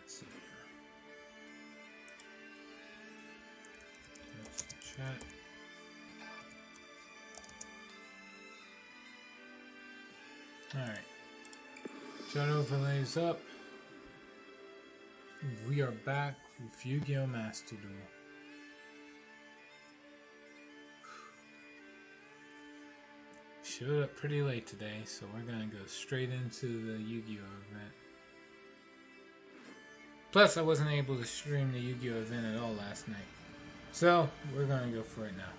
Let's see. Chat. Alright. Chat overlays up. We are back with Yu-Gi-Oh! Master Duel. Showed up pretty late today, so we're gonna go straight into the Yu-Gi-Oh! Event. Plus, I wasn't able to stream the Yu-Gi-Oh! Event at all last night. So, we're gonna go for it now.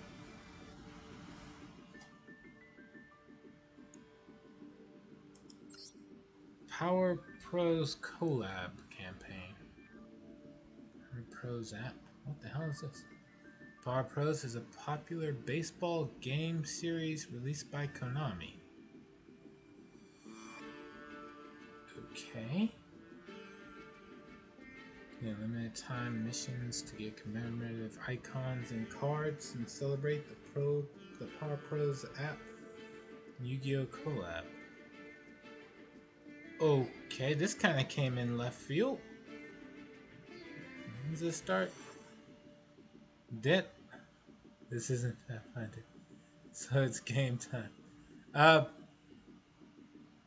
Power Pros collab campaign. Power Pros app? What the hell is this? Power Pros is a popular baseball game series released by Konami. Okay. Limited time missions to get commemorative icons and cards and celebrate the Power Pros app Yu-Gi-Oh! Collab. Okay, this kind of came in left field. When does it start? This isn't Pathfinder, so it's game time.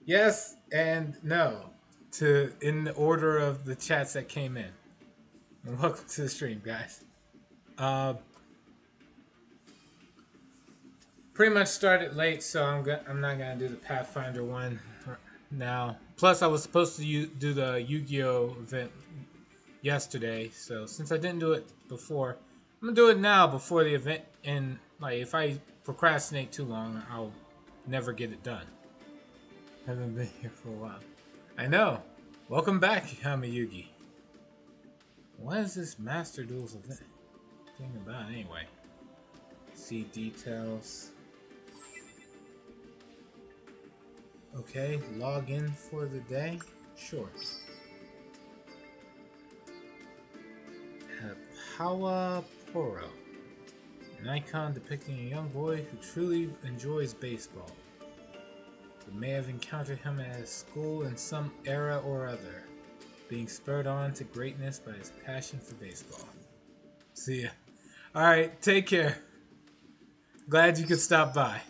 Yes and no in the order of the chats that came in. And welcome to the stream, guys. Pretty much started late, so I'm not gonna do the Pathfinder one now. Plus, I was supposed to do the Yu-Gi-Oh! Event yesterday, so since I didn't do it before, I'm gonna do it now before the event. And like, if I procrastinate too long, I'll never get it done. Haven't been here for a while. I know. Welcome back, Yamayugi. What is this Master Duels event thing about anyway? See details. Okay, log in for the day. Sure. Power Poro, an icon depicting a young boy who truly enjoys baseball. You may have encountered him at school in some era or other, being spurred on to greatness by his passion for baseball. See ya. Alright, take care. Glad you could stop by.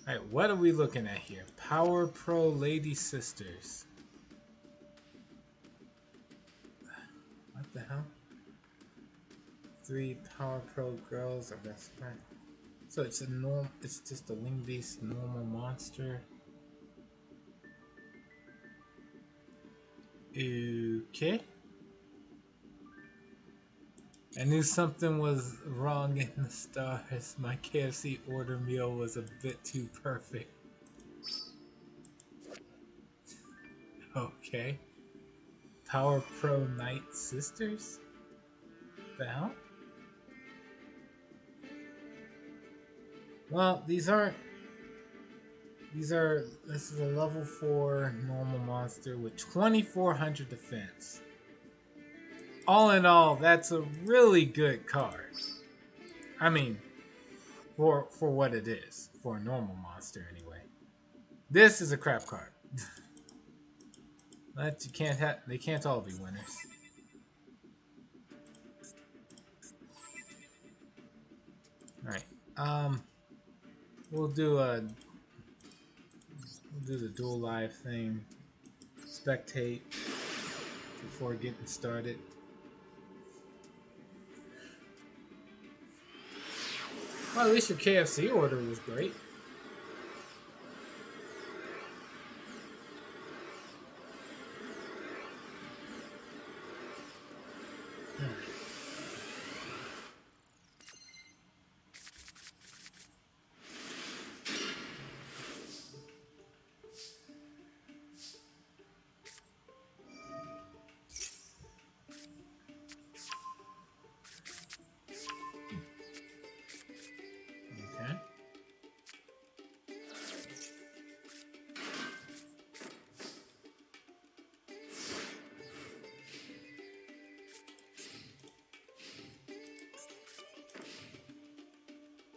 Alright, what are we looking at here? Power Pro Lady Sisters. What the hell? 3 Power Pro girls are best friends. So it's it's just a wing beast normal monster. Okay. I knew something was wrong in the stars. My KFC order meal was a bit too perfect. Okay. Power Pro Night Sisters? The hell? Well, this is a level 4 normal monster with 2400 defense. All in all, that's a really good card. I mean, for what it is, for a normal monster anyway. This is a crap card. But they can't all be winners. Alright. We'll do the dual live thing. Spectate before getting started. Well, at least your KFC order was great.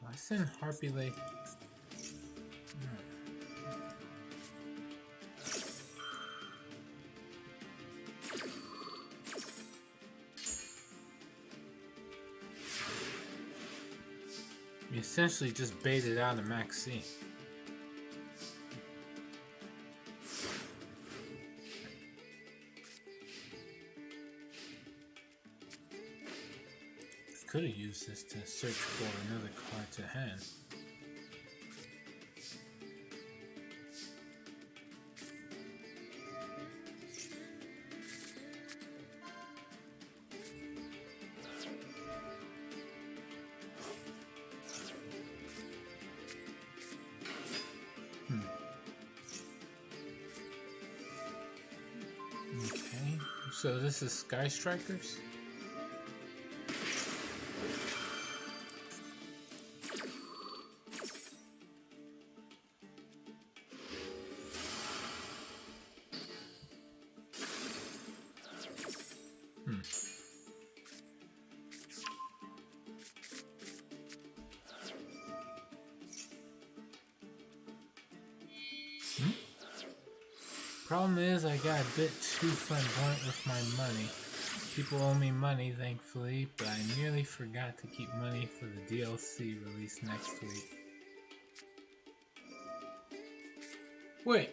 I sent Harpy Lake. essentially just baited out a Max C. Could have used this to search for another card to hand. Okay, so this is Sky Strikers. Problem is, I got a bit too flamboyant with my money. People owe me money, thankfully, but I nearly forgot to keep money for the DLC release next week. Wait,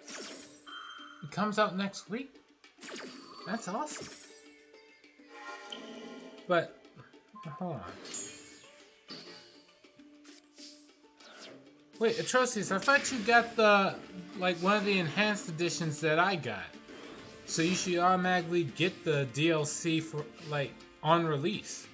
it comes out next week? That's awesome. But, hold on. Wait, Atrocious, I thought you got the, like, one of the enhanced editions that I got. So you should automatically get the DLC for, like, on release.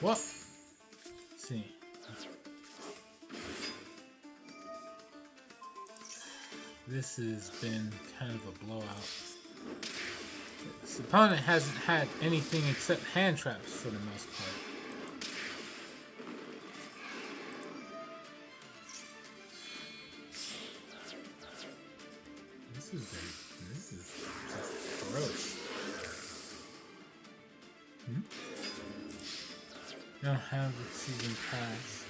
What? Let's see. This has been kind of a blowout. This opponent hasn't had anything except hand traps for the most part. This is just gross. I don't have the season pass.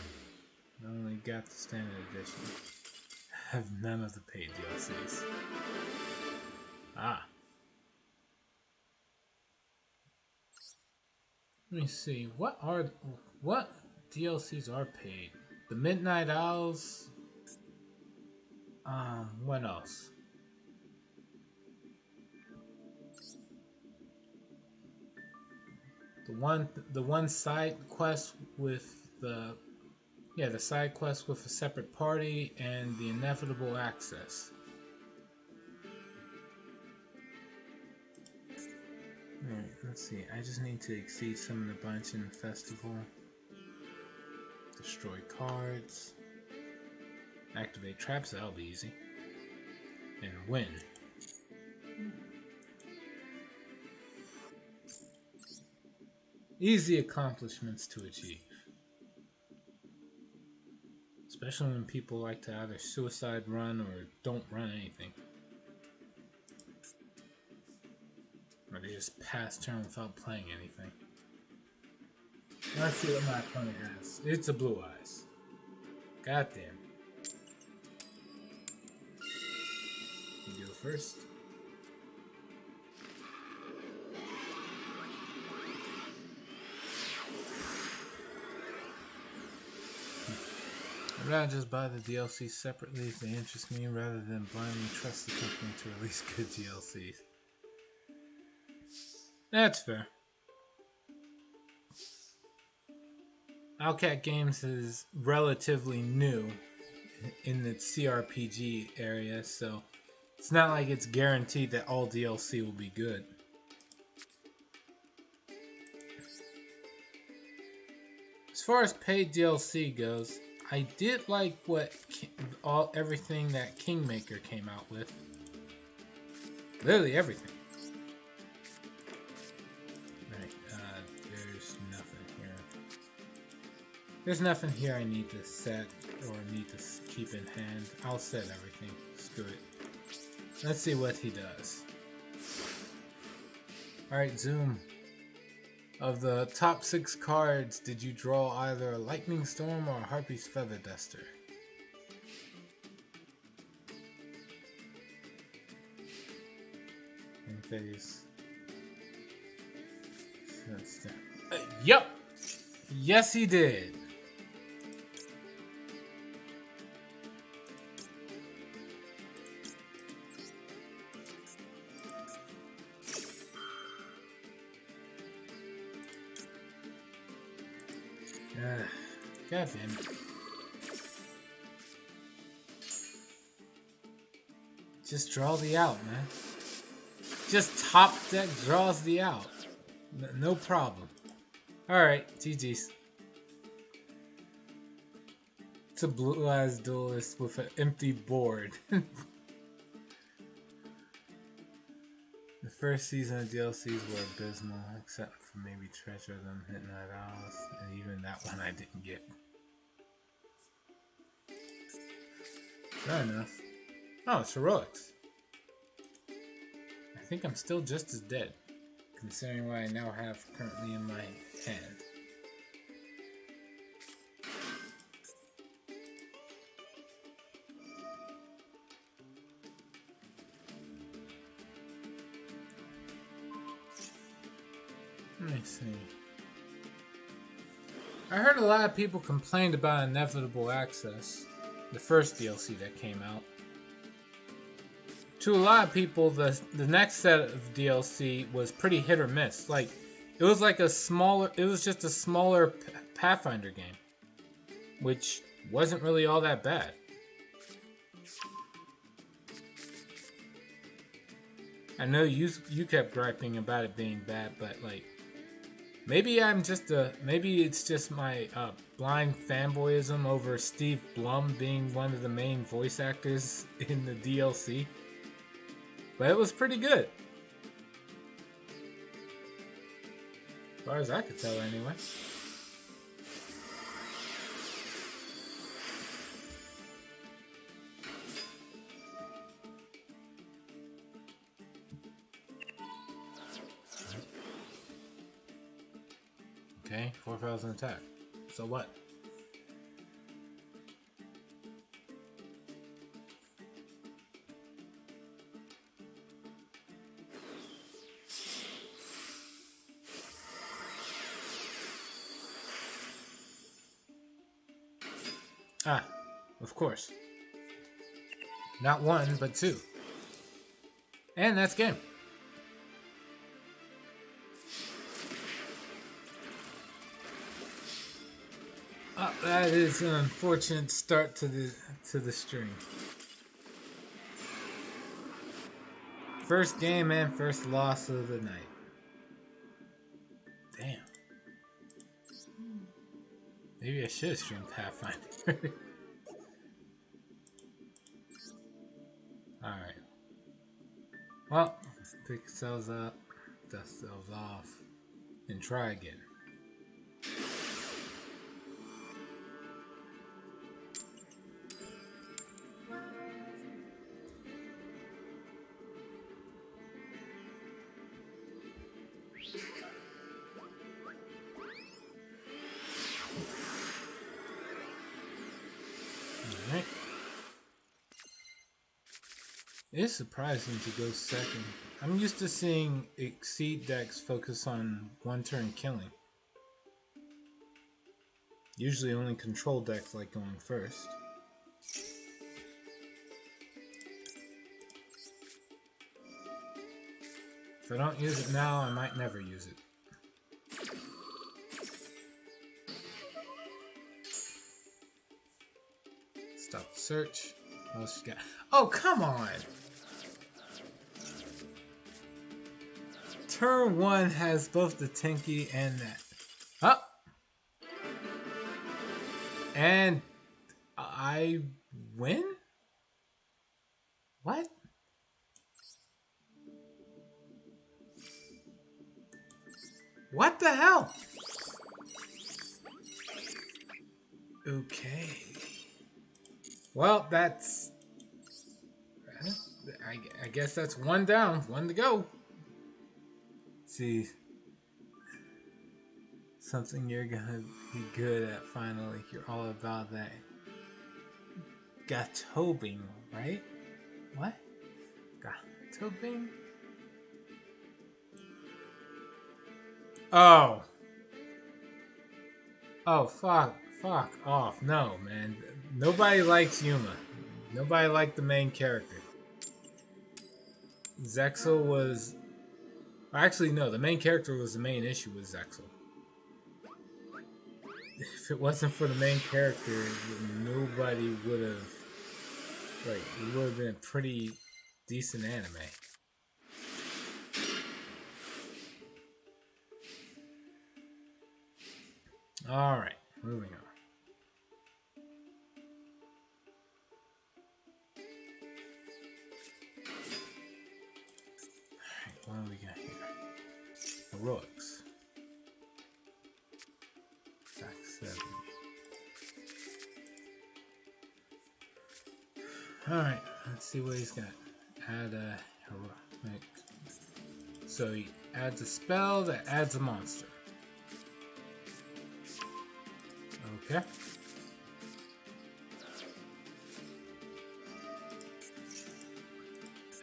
I only got the standard edition. I have none of the paid DLCs. Ah. Let me see. What DLCs are paid? The Midnight Owls. What else? The one side quest with the side quest with a separate party and the inevitable access. Alright, let's see. I just need to exceed summon a bunch in the festival. Destroy cards. Activate traps, that'll be easy. And win. Easy accomplishments to achieve. Especially when people like to either suicide run or don't run anything. Or they just pass turn without playing anything. Let's see what my opponent has. It's a Blue Eyes. Goddamn. You go first. I'd rather just buy the DLC separately if they interest me rather than blindly trust the company to release good DLCs. That's fair. Owlcat Games is relatively new in the CRPG area, so it's not like it's guaranteed that all DLC will be good. As far as paid DLC goes, I did like everything that Kingmaker came out with. Literally everything. Right, there's nothing here. There's nothing here I need to set or need to keep in hand. I'll set everything. Screw it. Let's see what he does. Alright, Zoom. Of the top 6 cards, did you draw either a Lightning Storm or a Harpy's Feather Duster? In phase. Yep! Yes, he did. God damn it. Just draw the out, man. Just top deck draws the out. No problem. Alright, GG's. It's a blue-eyes duelist with an empty board. The first season of DLCs were abysmal, except for maybe Treasure of the Midnight Owls, and even that one I didn't get. Fair enough. Oh, it's heroics. I think I'm still just as dead, considering what I now have currently in my hand. Let me see. I heard a lot of people complained about Inevitable Access, the first DLC that came out. To a lot of people, the next set of DLC was pretty hit or miss. Like, it was just a smaller Pathfinder game, which wasn't really all that bad. I know you kept griping about it being bad, but like, maybe it's just my blind fanboyism over Steve Blum being one of the main voice actors in the DLC. But it was pretty good. As far as I could tell, anyway. Okay, 4,000 attack. So what? Ah, of course. Not one, but two. And that's game. Oh, that is an unfortunate start to the stream. First game and first loss of the night. Damn. Maybe I should stream Pathfinder. Alright. Well, pick yourselves up, dust yourselves off, and try again. Alright. It is surprising to go second. I'm used to seeing Exceed decks focus on one-turn killing. Usually only control decks like going first. If I don't use it now, I might never use it. Stop the search. What else you got? Oh, come on! Turn 1 has both the Tinky and that. Oh! And I win? What? What the hell? Okay. Well, that's... I guess that's one down, one to go. See, something you're gonna be good at finally. You're all about that. Gatobing, right? What? Gatobing? Oh. Oh, fuck off. No, man. Nobody likes Yuma. Nobody liked the main character. Zexel was... Actually, no. The main character was the main issue with Zexel. If it wasn't for the main character, nobody would have... Like, it would have been a pretty decent anime. Alright, moving on. Alright, what do we got here? Heroics. Back 7. Alright, let's see what he's got. Add a heroic. So he adds a spell that adds a monster. Okay.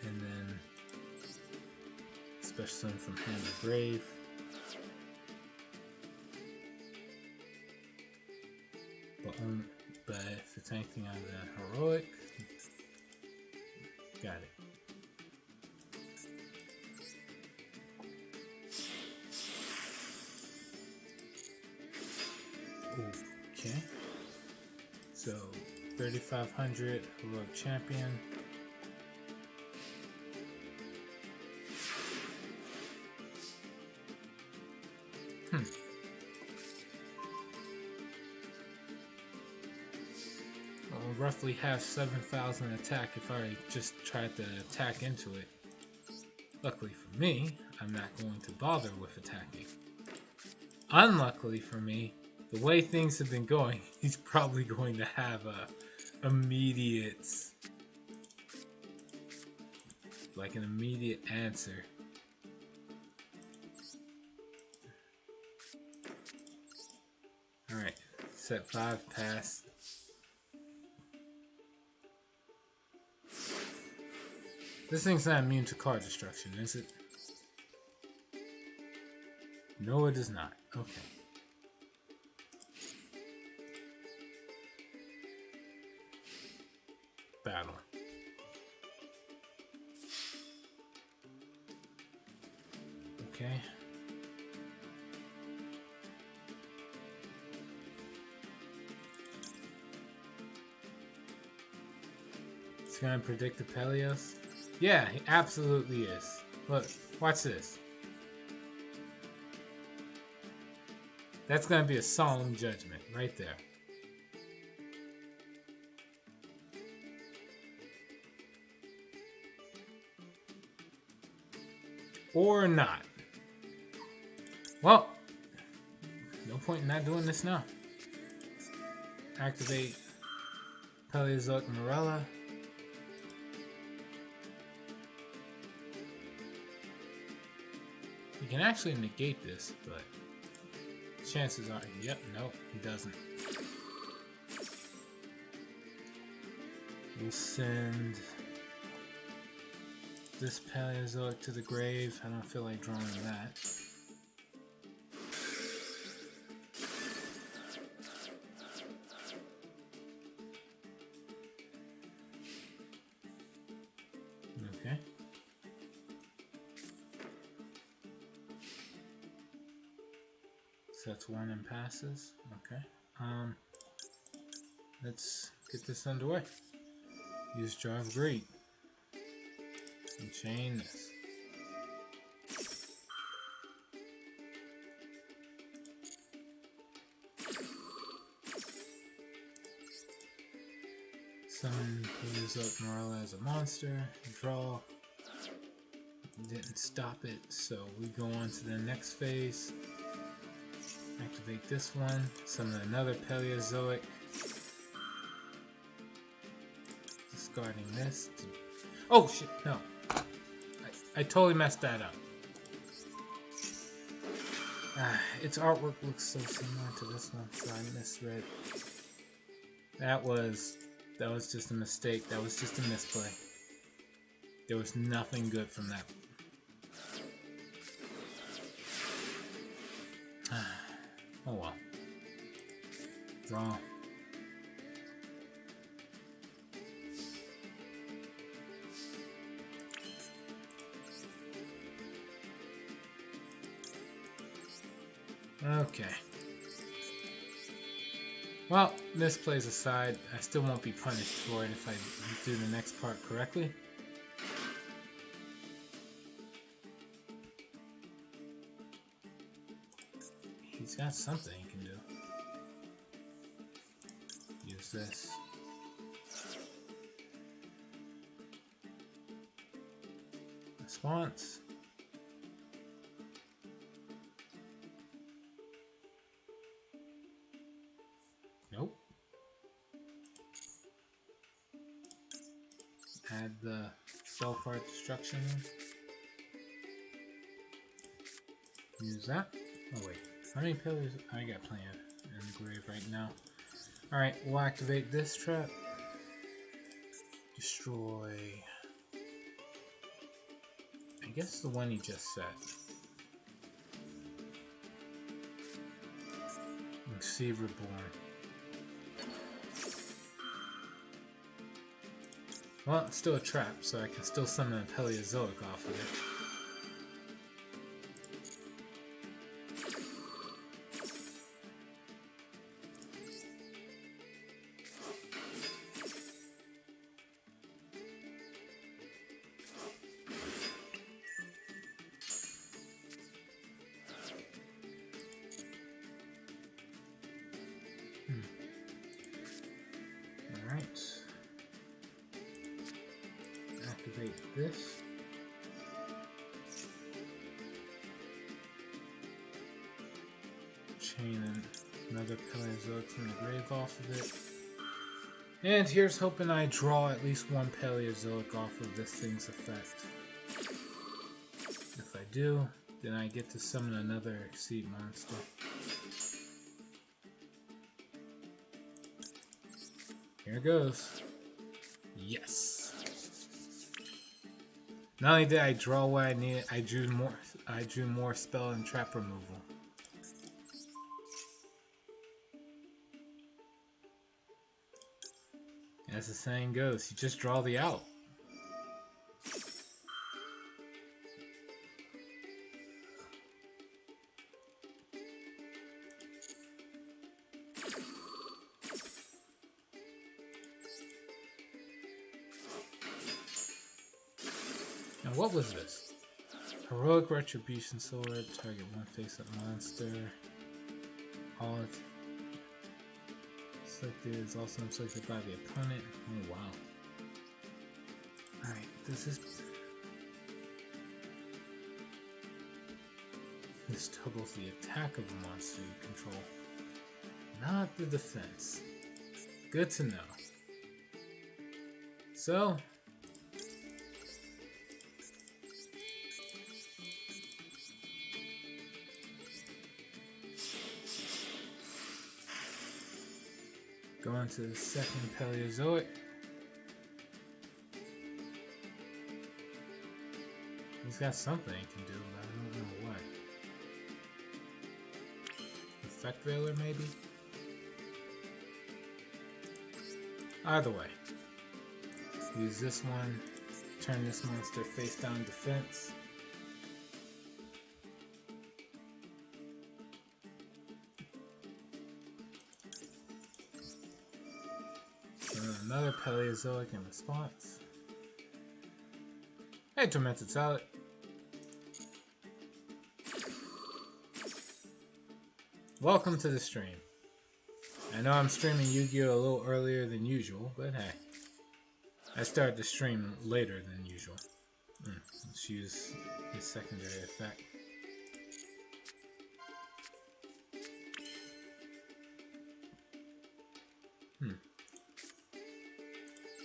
And then special summon from Hand of Grave. But if it's anything out of the heroic, got it. Okay. So 3,500 heroic champion. I'll roughly have 7,000 attack if I just tried to attack into it. Luckily for me, I'm not going to bother with attacking. Unluckily for me, the way things have been going, he's probably going to have a immediate, like an immediate answer. Alright, set 5 pass. This thing's not immune to card destruction, is it? No, it is not. Okay. Battle. Okay. It's gonna predict the Peleos? Yeah, he absolutely is. Look, watch this. That's gonna be a solemn judgment right there. Or not. Well, no point in not doing this now. Activate Paleozoic Morella. You can actually negate this, but chances are, yep, nope, he doesn't. We'll send this Paleozoic to the grave. I don't feel like drawing that. Okay. So that's one and passes. Okay. Let's get this underway. Use Jar of Greed. And chain this. Summon Paleozoic Morella as a monster. Draw. Didn't stop it, so we go on to the next phase. Activate this one. Summon another Paleozoic. Discarding this. Oh shit, no. I totally messed that up. Its artwork looks so similar to this one, so I misread. That was just a mistake. That was just a misplay. There was nothing good from that. Oh well. Draw. Okay. Well, misplays aside, I still won't be punished for it if I do the next part correctly. He's got something he can do. Use this. Response. Nope. Add the self-art destruction. Use that. Oh wait, how many pillars? I got plenty in the grave right now. Alright, we'll activate this trap. Destroy. I guess the one you just set. See Reborn. Well, it's still a trap, so I can still summon a Paleozoic off of it. Alright. Activate this. Chain another Paleozoic from the grave off of it. And here's hoping I draw at least one Paleozoic off of this thing's effect. If I do, then I get to summon another Exceed monster. Here goes. Yes. Not only did I draw what I needed, I drew more spell and trap removal. As the saying goes, you just draw the out. Now what was this? Heroic Retribution Sword, target one face-up monster. All selected is also inflicted by the opponent. Oh wow. Alright, this toggles the attack of a monster you control, not the defense. Good to know. So, go into the second Paleozoic. He's got something he can do, but I don't know what. Effect Veiler, maybe? Either way. Use this one. Turn this monster face down defense. Another Paleozoic in response. Hey, Tormented Salad. Welcome to the stream. I know I'm streaming Yu-Gi-Oh! A little earlier than usual, but hey. I started the stream later than usual. Let's use his secondary effect.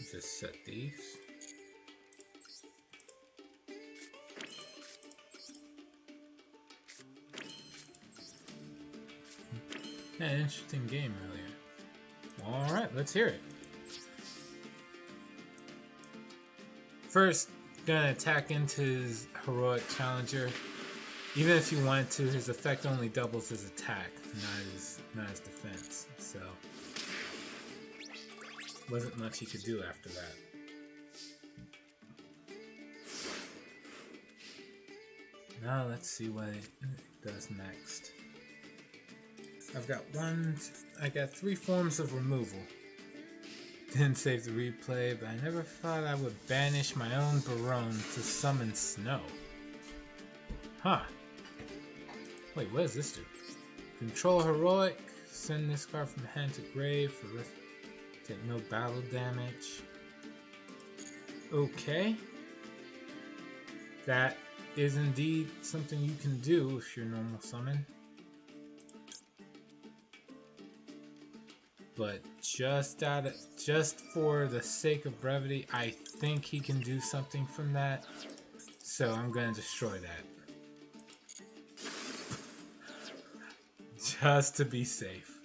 Just set these. Yeah, interesting game earlier. Alright, let's hear it. First, gonna attack into his heroic challenger. Even if you wanted to, his effect only doubles his attack, not his defense. So wasn't much he could do after that. Now let's see what it does next. I got 3 forms of removal. Didn't save the replay, but I never thought I would banish my own Barone to summon snow. Huh. Wait, what does this do? Control heroic, send this card from hand to grave for take no battle damage. Okay. That is indeed something you can do if you're normal summon. But just for the sake of brevity, I think he can do something from that. So I'm gonna destroy that. Just to be safe.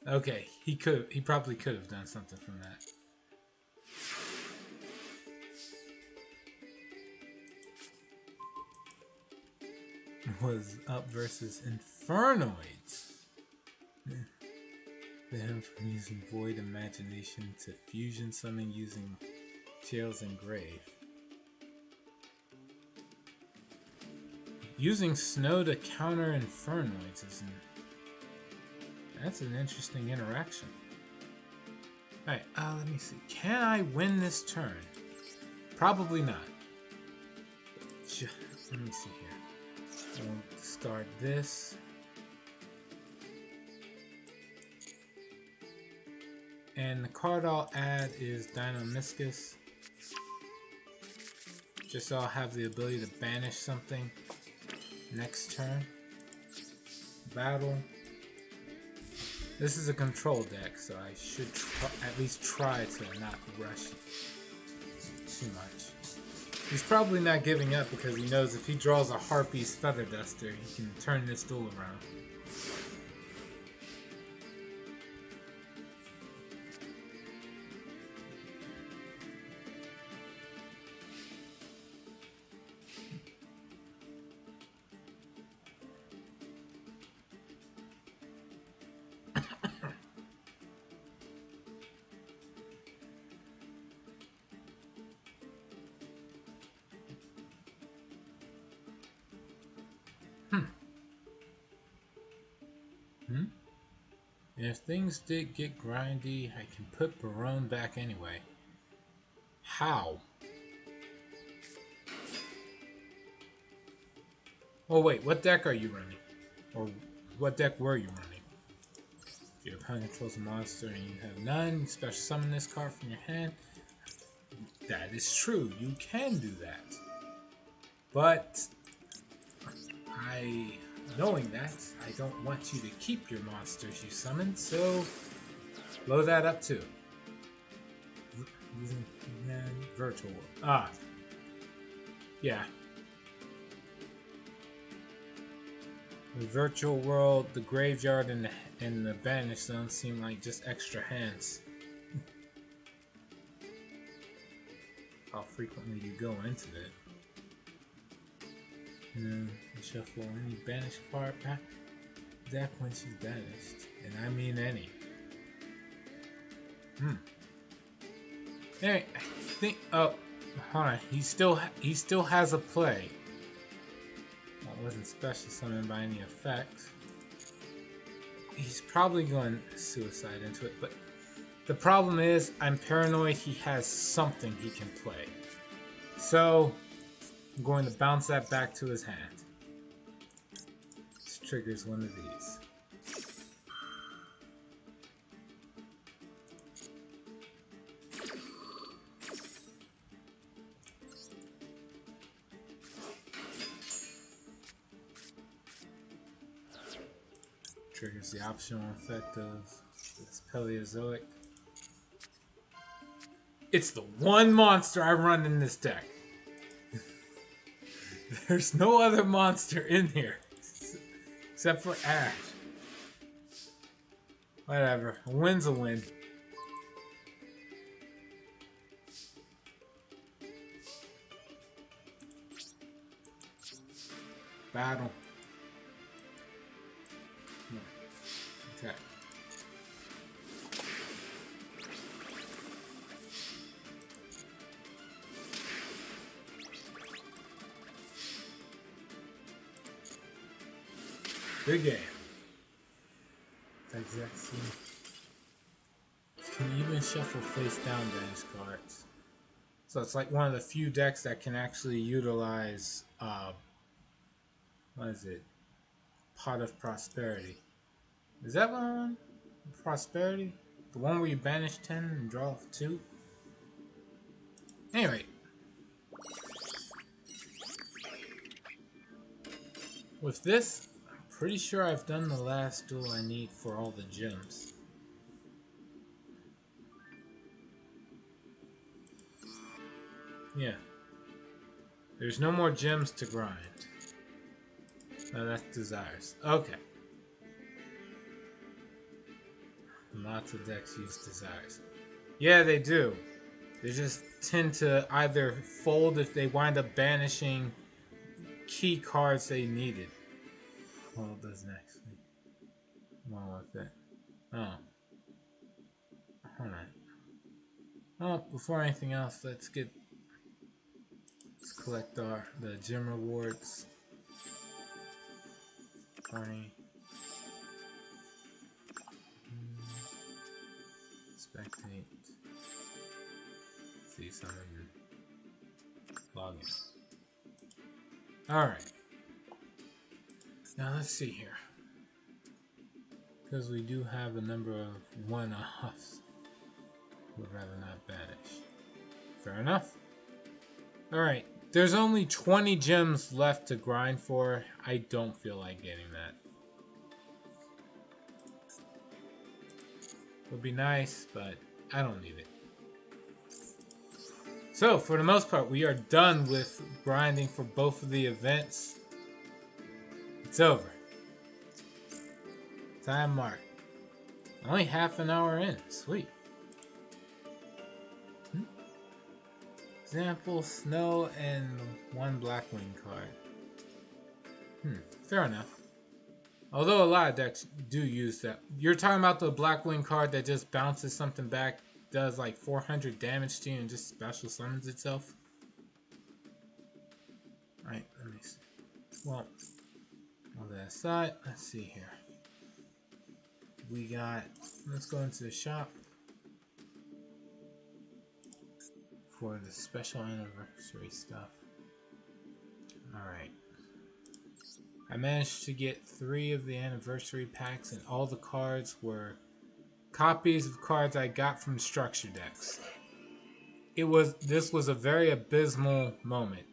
Okay, he probably could have done something from that. Was up versus Infernoids. Them from using Void Imagination to fusion summon using Jails and Grave. Using Snow to counter Infernoids that's an interesting interaction. Alright, let me see. Can I win this turn? Probably not. Let me see here. We'll start this. And the card I'll add is Deinamiscus. Just so I'll have the ability to banish something next turn. Battle. This is a control deck, so I should at least try to not rush too much. He's probably not giving up because he knows if he draws a Harpy's Feather Duster, he can turn this duel around. And if things did get grindy, I can put Barone back anyway. How? Oh wait, what deck are you running? Or what deck were you running? If your opponent controls a monster and you have none, you special summon this card from your hand. That is true, you can do that. But knowing that, I don't want you to keep your monsters you summoned, so blow that up too. Using virtual. Yeah. The virtual world, the graveyard, and the banish zone seem like just extra hands. How frequently you go into it. And then you shuffle any banished card back deck when she's banished. And I mean any. Hey, I think hold on. He still has a play. That wasn't special summoned by any effect. He's probably going suicide into it, but the problem is I'm paranoid he has something he can play. So I'm going to bounce that back to his hand. This triggers one of these. Triggers the optional effect of this Paleozoic. It's the one monster I run in this deck. There's no other monster in here. Except for Ash. Whatever. A win's a win. Battle. Okay. Good game. XYZ. Can even shuffle face down bench cards. So it's like one of the few decks that can actually utilize what is it? Pot of Prosperity. Is that one? Prosperity? The one where you banish 10 and draw 2? Anyway. With this, I'm pretty sure I've done the last duel I need for all the gems. Yeah. There's no more gems to grind. No, that's desires. Okay. Lots of decks use desires. Yeah, they do. They just tend to either fold if they wind up banishing key cards they needed. Well, it does next. Come on with it. Oh. Alright. Well, before anything else, let's collect the gem rewards. 20. Spectate. See some login. Alright. Now let's see here. Because we do have a number of one-offs. Would rather not banish. Fair enough. Alright. There's only 20 gems left to grind for. I don't feel like getting that. Would be nice, but I don't need it. So, for the most part, we are done with grinding for both of the events. It's over. Time mark. Only half an hour in. Sweet. Example, snow, and one Blackwing card. Fair enough. Although a lot of decks do use that. You're talking about the Blackwing card that just bounces something back, does like 400 damage to you, and just special summons itself? Alright, let me see. Well, all that aside, let's see here. We got, let's go into the shop for the special anniversary stuff. Alright. I managed to get 3 of the anniversary packs, and all the cards were copies of cards I got from structure decks. This was a very abysmal moment.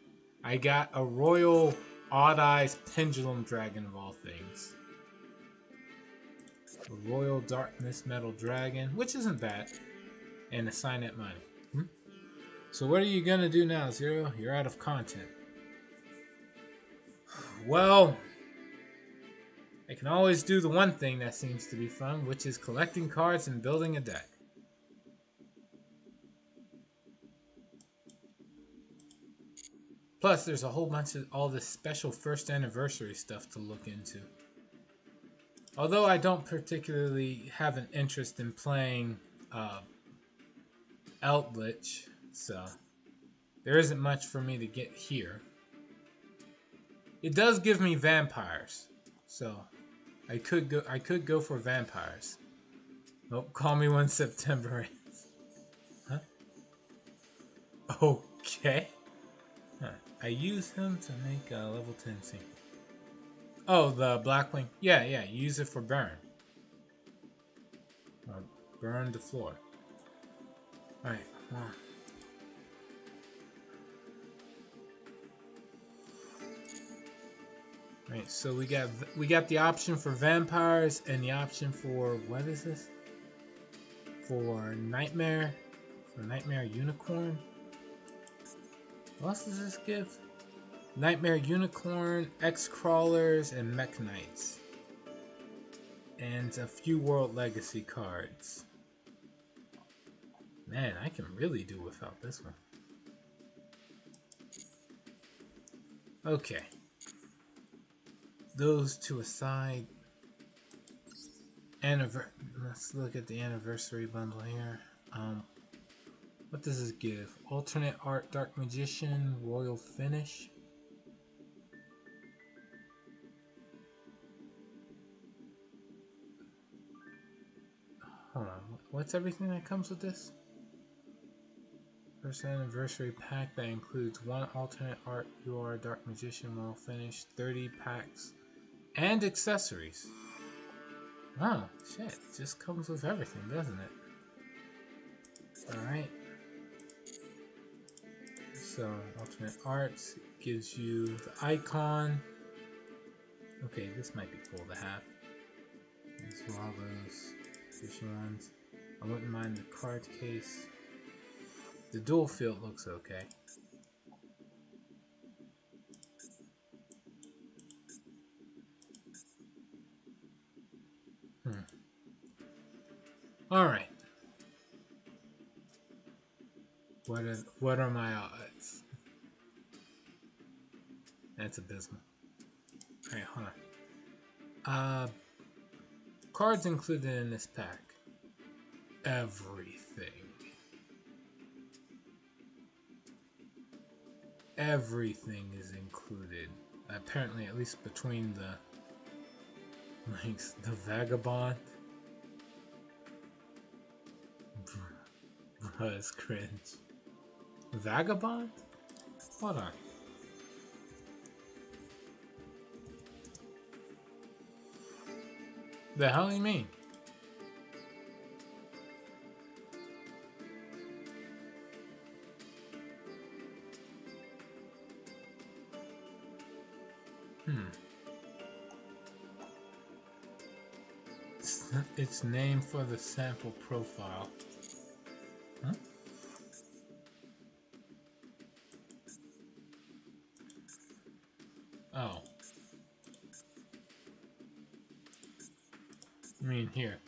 I got a Royal Odd Eyes Pendulum Dragon of all things. A Royal Darkness Metal Dragon, which isn't bad. And a Signet Money. So what are you gonna do now, Zero? You're out of content. Well, I can always do the one thing that seems to be fun, which is collecting cards and building a deck. Plus, there's a whole bunch of all this special first anniversary stuff to look into. Although I don't particularly have an interest in playing Eldritch, so there isn't much for me to get here. It does give me vampires, so I could go for vampires. Nope, call me when September ends. Huh? Okay. Huh. I use him to make a level 10 sync. Oh, the Blackwing. Yeah, you use it for burn. Or burn the floor. Alright, come on. Right, so we got the option for vampires and the option for what is this? For Nightmare Unicorn. What else does this give? Nightmare Unicorn, X-Crawlers, and Mech Knights. And a few World Legacy cards. Man, I can really do without this one. Okay. Those two aside. Let's look at the anniversary bundle here. What does this give? Alternate art, Dark Magician, Royal Finish. Hold on, what's everything that comes with this? First anniversary pack that includes 1 alternate art, UR, Dark Magician, Royal Finish, 30 packs, and accessories. Oh, shit, it just comes with everything, doesn't it? Alright. So, alternate arts gives you the icon. Okay, this might be cool to have. These are all those edition ones. I wouldn't mind the card case. The dual field looks okay. Alright. What are my odds? That's abysmal. Alright, hold on. Cards included in this pack. Everything. Everything is included. Apparently, at least between the Vagabond. Bruh, it's cringe. Vagabond? Hold on. The hell you mean? It's named for the sample profile. Huh? Oh. I mean here.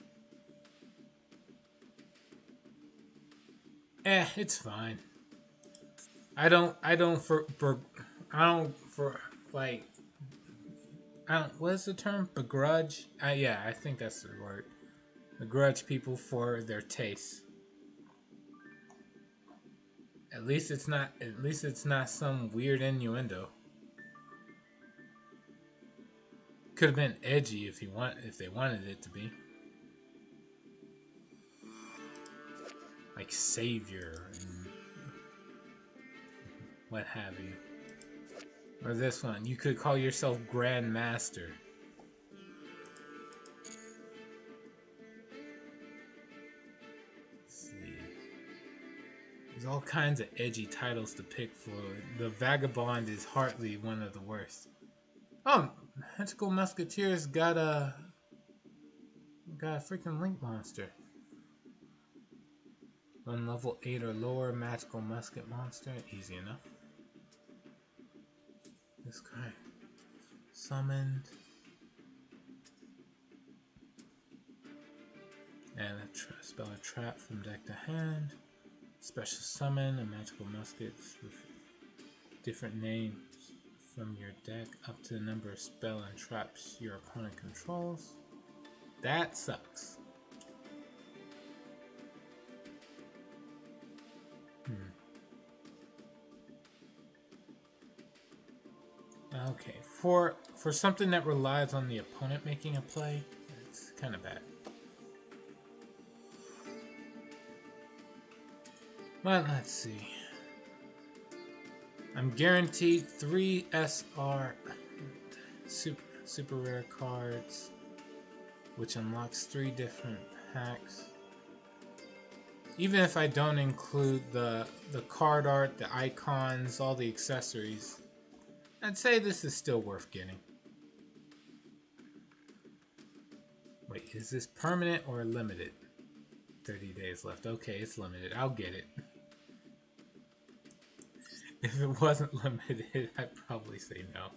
It's fine. What is the term? Begrudge? Yeah, I think that's the word. Begrudge people for their tastes. At least it's not some weird innuendo. Could have been edgy if they wanted it to be. Like savior and what have you. Or this one, you could call yourself Grand Master. Let's see. There's all kinds of edgy titles to pick for. The Vagabond is hardly one of the worst. Oh, Magical Musketeers got a freaking Link monster. On level 8 or lower, Magical Musket monster, easy enough. This guy summoned, and spell a trap from deck to hand. Special summon a magical musket with different names from your deck up to the number of spell and traps your opponent controls. That sucks. Okay, for something that relies on the opponent making a play, it's kind of bad. Well, let's see. I'm guaranteed 3 SR super rare cards, which unlocks 3 different packs. Even if I don't include the card art, the icons, all the accessories, I'd say this is still worth getting. Wait, is this permanent or limited? 30 days left. Okay, it's limited. I'll get it. If it wasn't limited, I'd probably say no.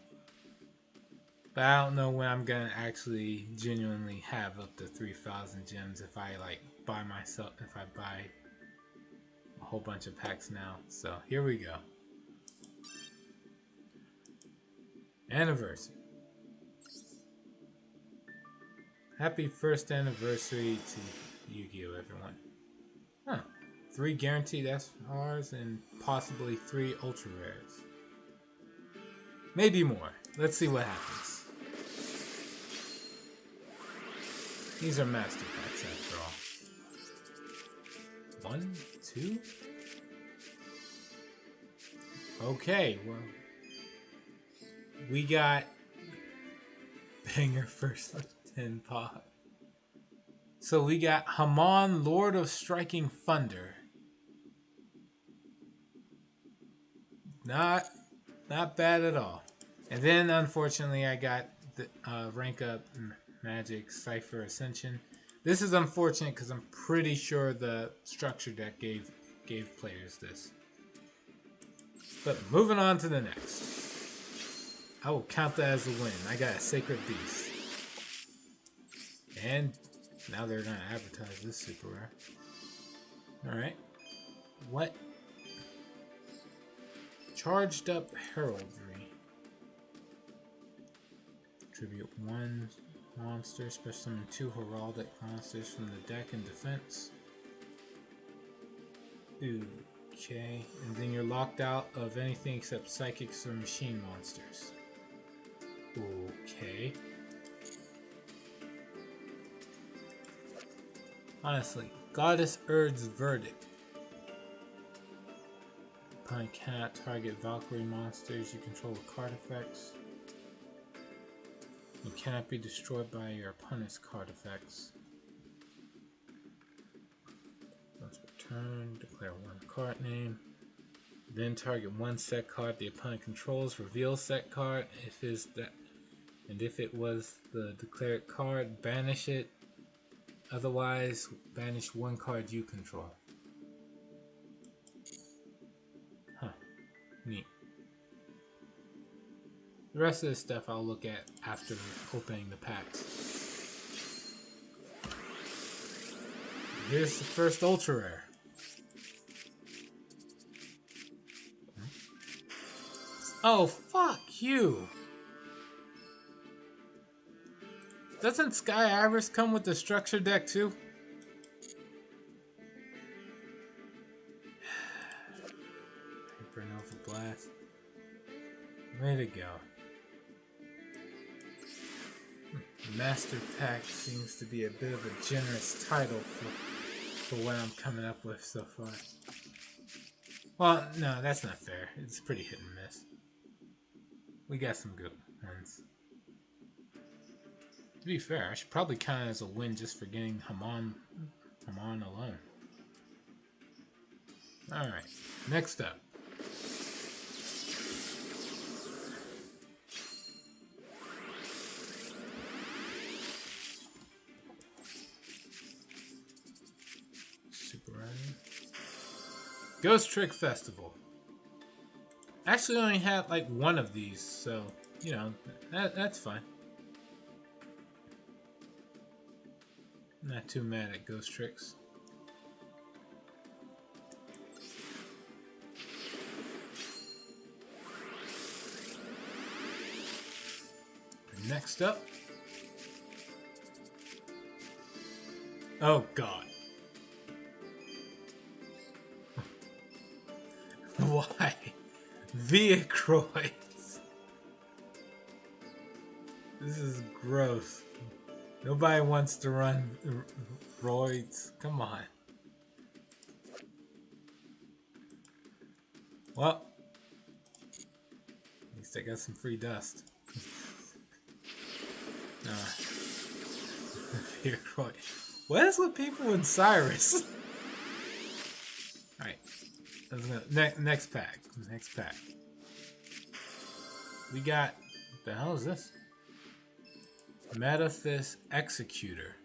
But I don't know when I'm gonna actually genuinely have up to 3,000 gems if I like buy myself, if I buy a whole bunch of packs now. So here we go. Anniversary. Happy first anniversary to Yu-Gi-Oh, everyone. Huh. 3 guaranteed SRs and possibly 3 ultra rares. Maybe more. Let's see what happens. These are master packs after all. 1, 2. Okay, well, we got banger first 10 pop. So we got Hamon, Lord of Striking Thunder. Not bad at all. And then unfortunately I got the rank up Magic Cypher Ascension. This is unfortunate because I'm pretty sure the structure deck gave players this. But moving on to the next. I will count that as a win. I got a Sacred Beast. And now they're going to advertise this super rare. Alright. What? Charged Up Heraldry. Tribute 1 monster, special summon 2 heraldic monsters from the deck in defense. Okay. And then you're locked out of anything except psychics or machine monsters. Okay. Honestly, Goddess Erd's Verdict. Opponent cannot target Valkyrie monsters you control with card effects. You cannot be destroyed by your opponent's card effects. Once per turn, declare 1 card name. Then target 1 set card the opponent controls. Reveal set card. If it was the declared card, banish it. Otherwise, banish 1 card you control. Huh. Neat. The rest of this stuff I'll look at after opening the packs. Here's the first ultra rare. Oh, fuck you! Doesn't Sky Iris come with the structure deck too? Hypernova Blast. Way to go. Master Pack seems to be a bit of a generous title for what I'm coming up with so far. Well, no, that's not fair. It's pretty hit and miss. We got some good ones. To be fair, I should probably count it as a win just for getting Hamon alone. Alright, next up. Super Run. Ghost Trick Festival. Actually, I only have like 1 of these, so, you know, that's fine. Not too mad at Ghost Tricks. Next up. Oh god. Why? Viacroids. This is gross. Nobody wants to run roids. Come on. Well, at least I got some free dust. Viacroid. What is with people in Cyrus? Alright. Next pack. Next pack. We got... What the hell is this? Metaphys Executor.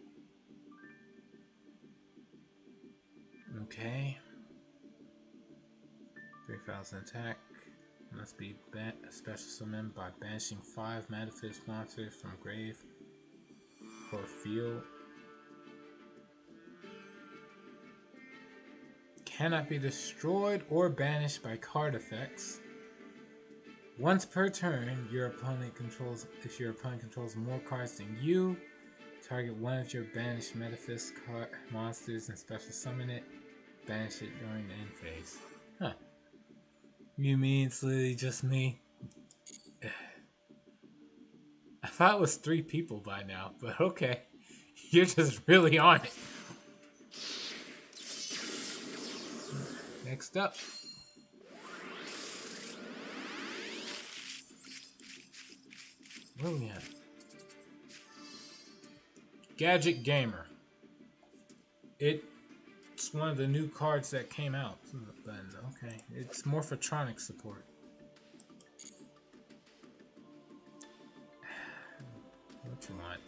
Okay. 3,000 attack. Must be special summoned by banishing 5 Manifest monsters from grave or field. Cannot be destroyed or banished by card effects. Once per turn, if your opponent controls more cards than you, target one of your banished Manifest monsters and special summon it. Banish it during the end phase. Huh. You mean it's literally just me? I thought it was 3 people by now, but okay. You're just really on it. Next up. What do we have? Gadget Gamer. It's one of the new cards that came out. But okay, it's Morphotronic support. What you want?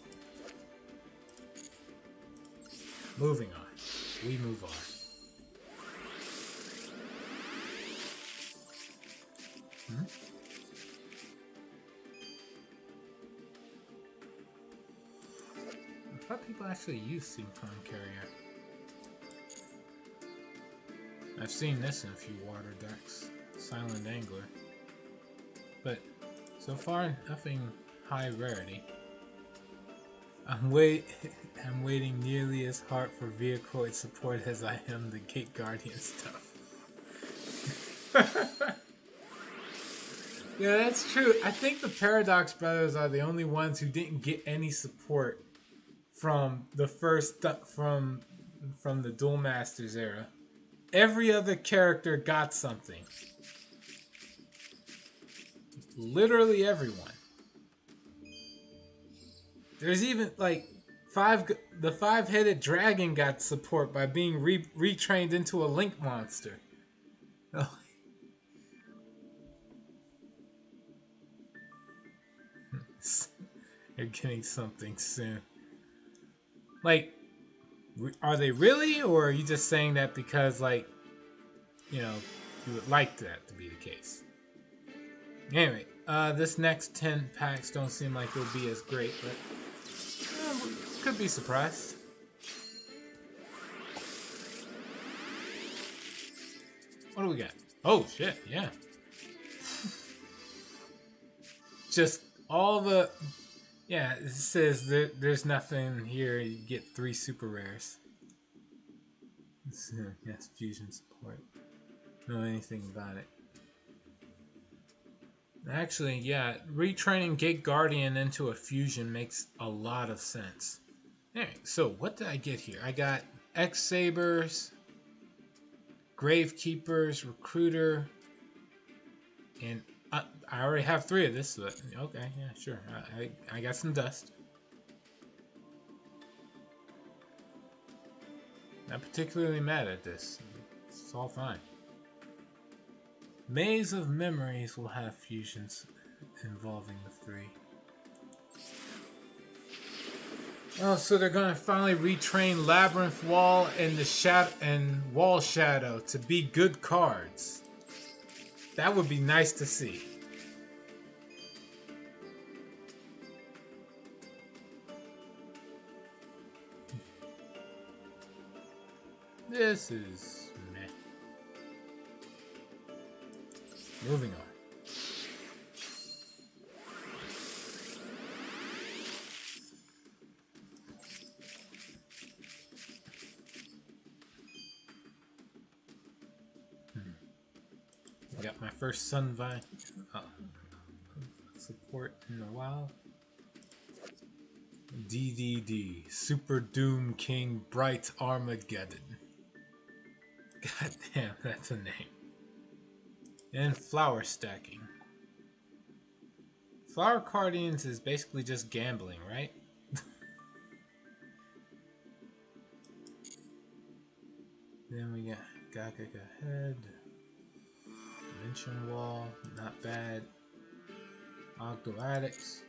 Moving on. We move on. I thought people actually use Synchron Carrier. I've seen this in a few water decks. Silent Angler. But so far, nothing high rarity. I'm waiting nearly as hard for Vehicoid support as I am the Gate Guardian stuff. Yeah, that's true. I think the Paradox Brothers are the only ones who didn't get any support from the first from the Duel Masters era. Every other character got something. Literally everyone. There's even like the 5-headed dragon got support by being retrained into a Link monster. Oh. You're getting something soon. Like, are they really, or are you just saying that because, like, you know, you would like that to be the case? Anyway, this next 10 packs don't seem like they'll be as great, but could be surprised. What do we got? Oh shit, yeah. Just all the... Yeah, it says there's nothing here. You get 3 super rares. Yes, fusion support. Know anything about it. Actually, yeah, retraining Gate Guardian into a fusion makes a lot of sense. Alright, so what did I get here? I got X-Sabers, Gravekeepers, Recruiter, and I already have 3 of this, but okay, yeah, sure. I got some dust. Not particularly mad at this. It's all fine. Maze of Memories will have fusions involving the 3. Oh, so they're gonna finally retrain Labyrinth Wall and Wall Shadow to be good cards. That would be nice to see. This is meh. Moving on. I got my first Sunvine support in a while. DDD, Super Doom King Bright Armageddon. God damn, that's a name. And Flower Stacking. Flower Guardians is basically just gambling, right? Then we got Gaga Head. Dimension Wall, not bad. Ogdoadics.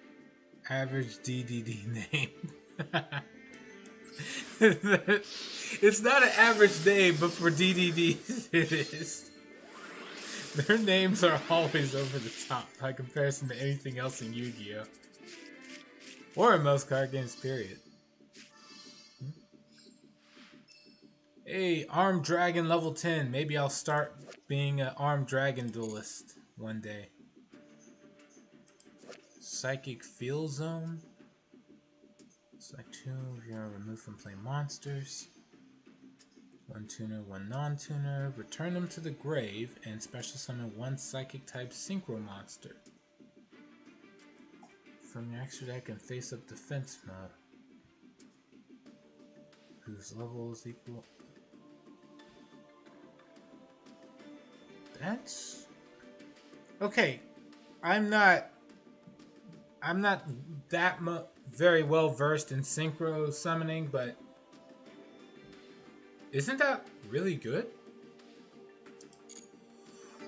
Average DDD name. It's not an average name, but for DDD it is. Their names are always over the top by comparison to anything else in Yu-Gi-Oh! Or in most card games, period. Hey, Armed Dragon level 10. Maybe I'll start being an Armed Dragon duelist one day. Psychic Field Zone. Select 2 if you are removed from play monsters. 1 tuner, 1 non-tuner. Return them to the grave and special summon 1 psychic type synchro monster. From your extra deck and face up defense mode. Whose level is equal. That's okay. I'm not that very well versed in synchro summoning, but isn't that really good?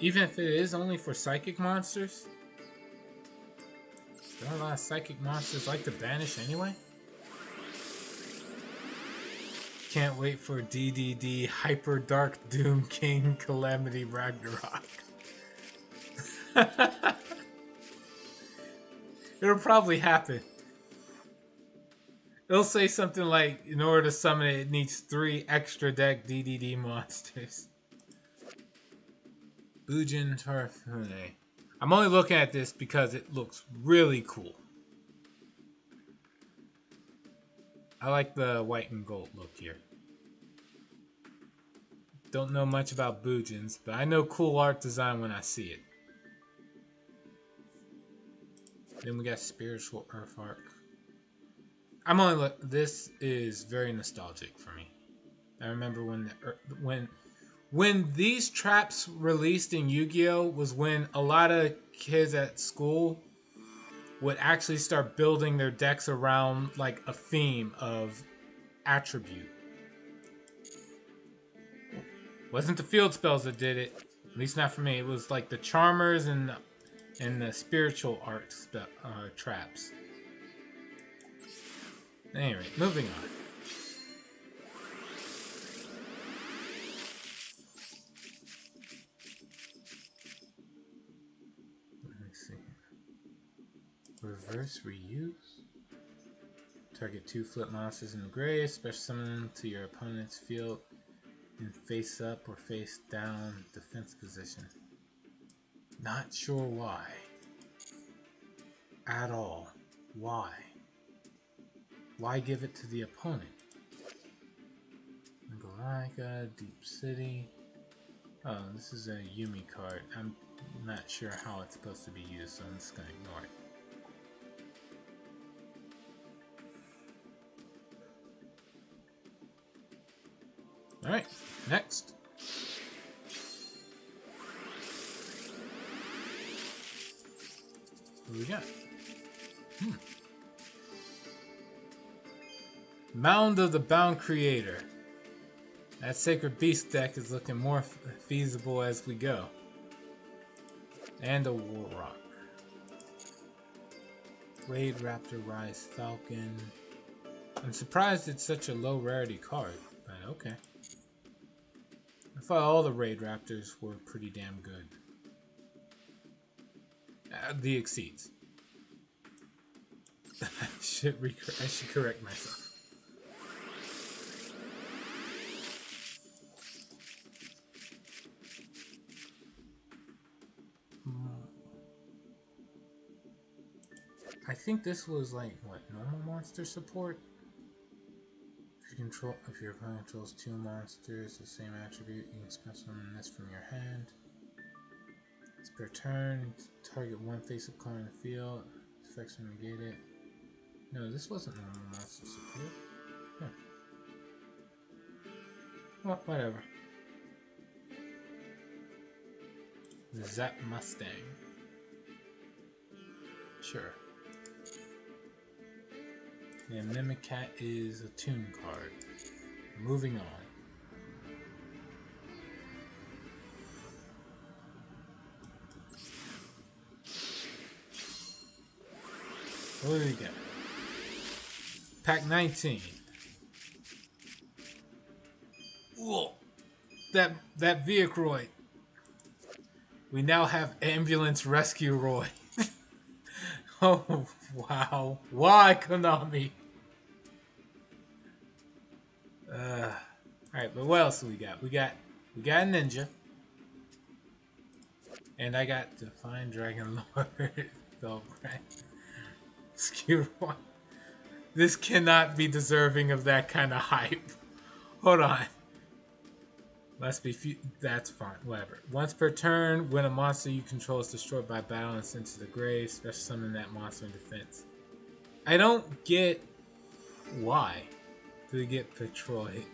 Even if it is only for psychic monsters? Don't a lot of psychic monsters like to banish anyway? Can't wait for DDD Hyper Dark Doom King Calamity Ragnarok. It'll probably happen. It'll say something like, in order to summon it, it needs 3 extra deck DDD monsters. Bujin Tarfune. I'm only looking at this because it looks really cool. I like the white and gold look here. Don't know much about Bujins, but I know cool art design when I see it. Then we got Spiritual Earth Arc. I'm only this is very nostalgic for me. I remember when these traps released in Yu-Gi-Oh! Was when a lot of kids at school would actually start building their decks around like a theme of attribute. Wasn't the field spells that did it, at least not for me. It was like the charmers and the spiritual art traps. Anyway, moving on. Let me see. Reverse reuse. Target 2 flip monsters in the grave. Special summon them to your opponent's field in face up or face down defense position. Not sure why. At all. Why? Why give it to the opponent? Angelica, Deep City. Oh, this is a Yumi card. I'm not sure how it's supposed to be used, so I'm just going to ignore it. Alright, next. What do we got? Mound of the Bound Creator. That Sacred Beast deck is looking more feasible as we go. And a War Rock. Raid Raptor Rise Falcon. I'm surprised it's such a low rarity card, but okay. I thought all the Raid Raptors were pretty damn good. The Exceeds. I should correct myself. I think this was like what, normal monster support? If your opponent controls 2 monsters, the same attribute, you can special summon this from your hand. It's per turn, target 1 face-up card in the field. Effects will negate it. No, this wasn't normal monster support. Huh. Well, whatever. The Zap Mustang. Sure. Yeah, Mimicat is a tune card. Moving on. What do we got? Pack 19. Whoa! That Viacroid. We now have Ambulance Rescue Roy. Oh, wow. Why, Konami? Alright, but what else do we got? We got a ninja. And I got Divine Dragon Lord. So, right. Excuse me. This cannot be deserving of that kind of hype. Hold on. Must be that's fine. Whatever. Once per turn, when a monster you control is destroyed by battle and sent to the grave, special summon that monster in defense. I don't get why. Do we get Patroy?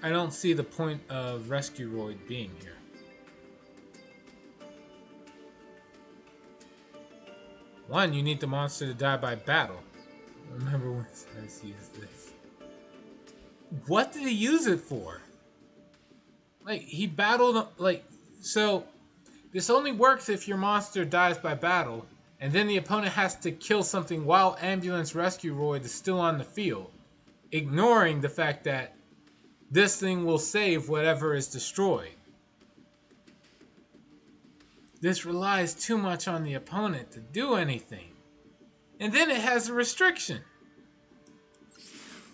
I don't see the point of Rescue Roid being here. One, you need the monster to die by battle. Remember when Cyrus used this. What did he use it for? Like, he battled, like, so this only works if your monster dies by battle, and then the opponent has to kill something while Ambulance Rescue Roid is still on the field, ignoring the fact that this thing will save whatever is destroyed. This relies too much on the opponent to do anything. And then it has a restriction.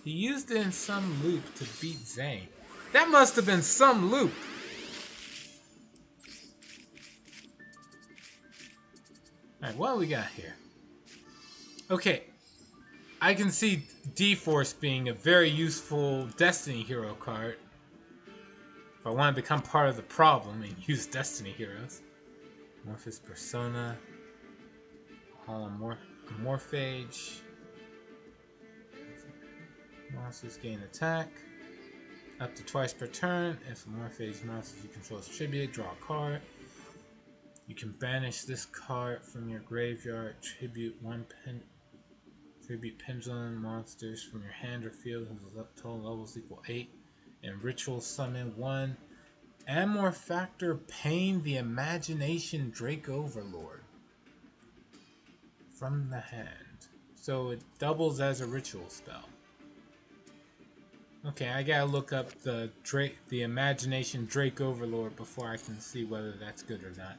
He used it in some loop to beat Zane. That must have been some loop. Alright, what do we got here? Okay. I can see D-Force being a very useful Destiny Hero card. If I want to become part of the problem and use Destiny Heroes. Morphous Persona. Holomorphage. Monsters gain attack. Up to twice per turn. If a Morphage monster you control is tribute, draw a card. You can banish this card from your graveyard. Tribute pendulum monsters from your hand or field whose total levels equal 8. And ritual summon 1. Amor Factor Pain the Imagination Drake Overlord. From the hand. So it doubles as a ritual spell. Okay, I gotta look up the Imagination Drake Overlord before I can see whether that's good or not.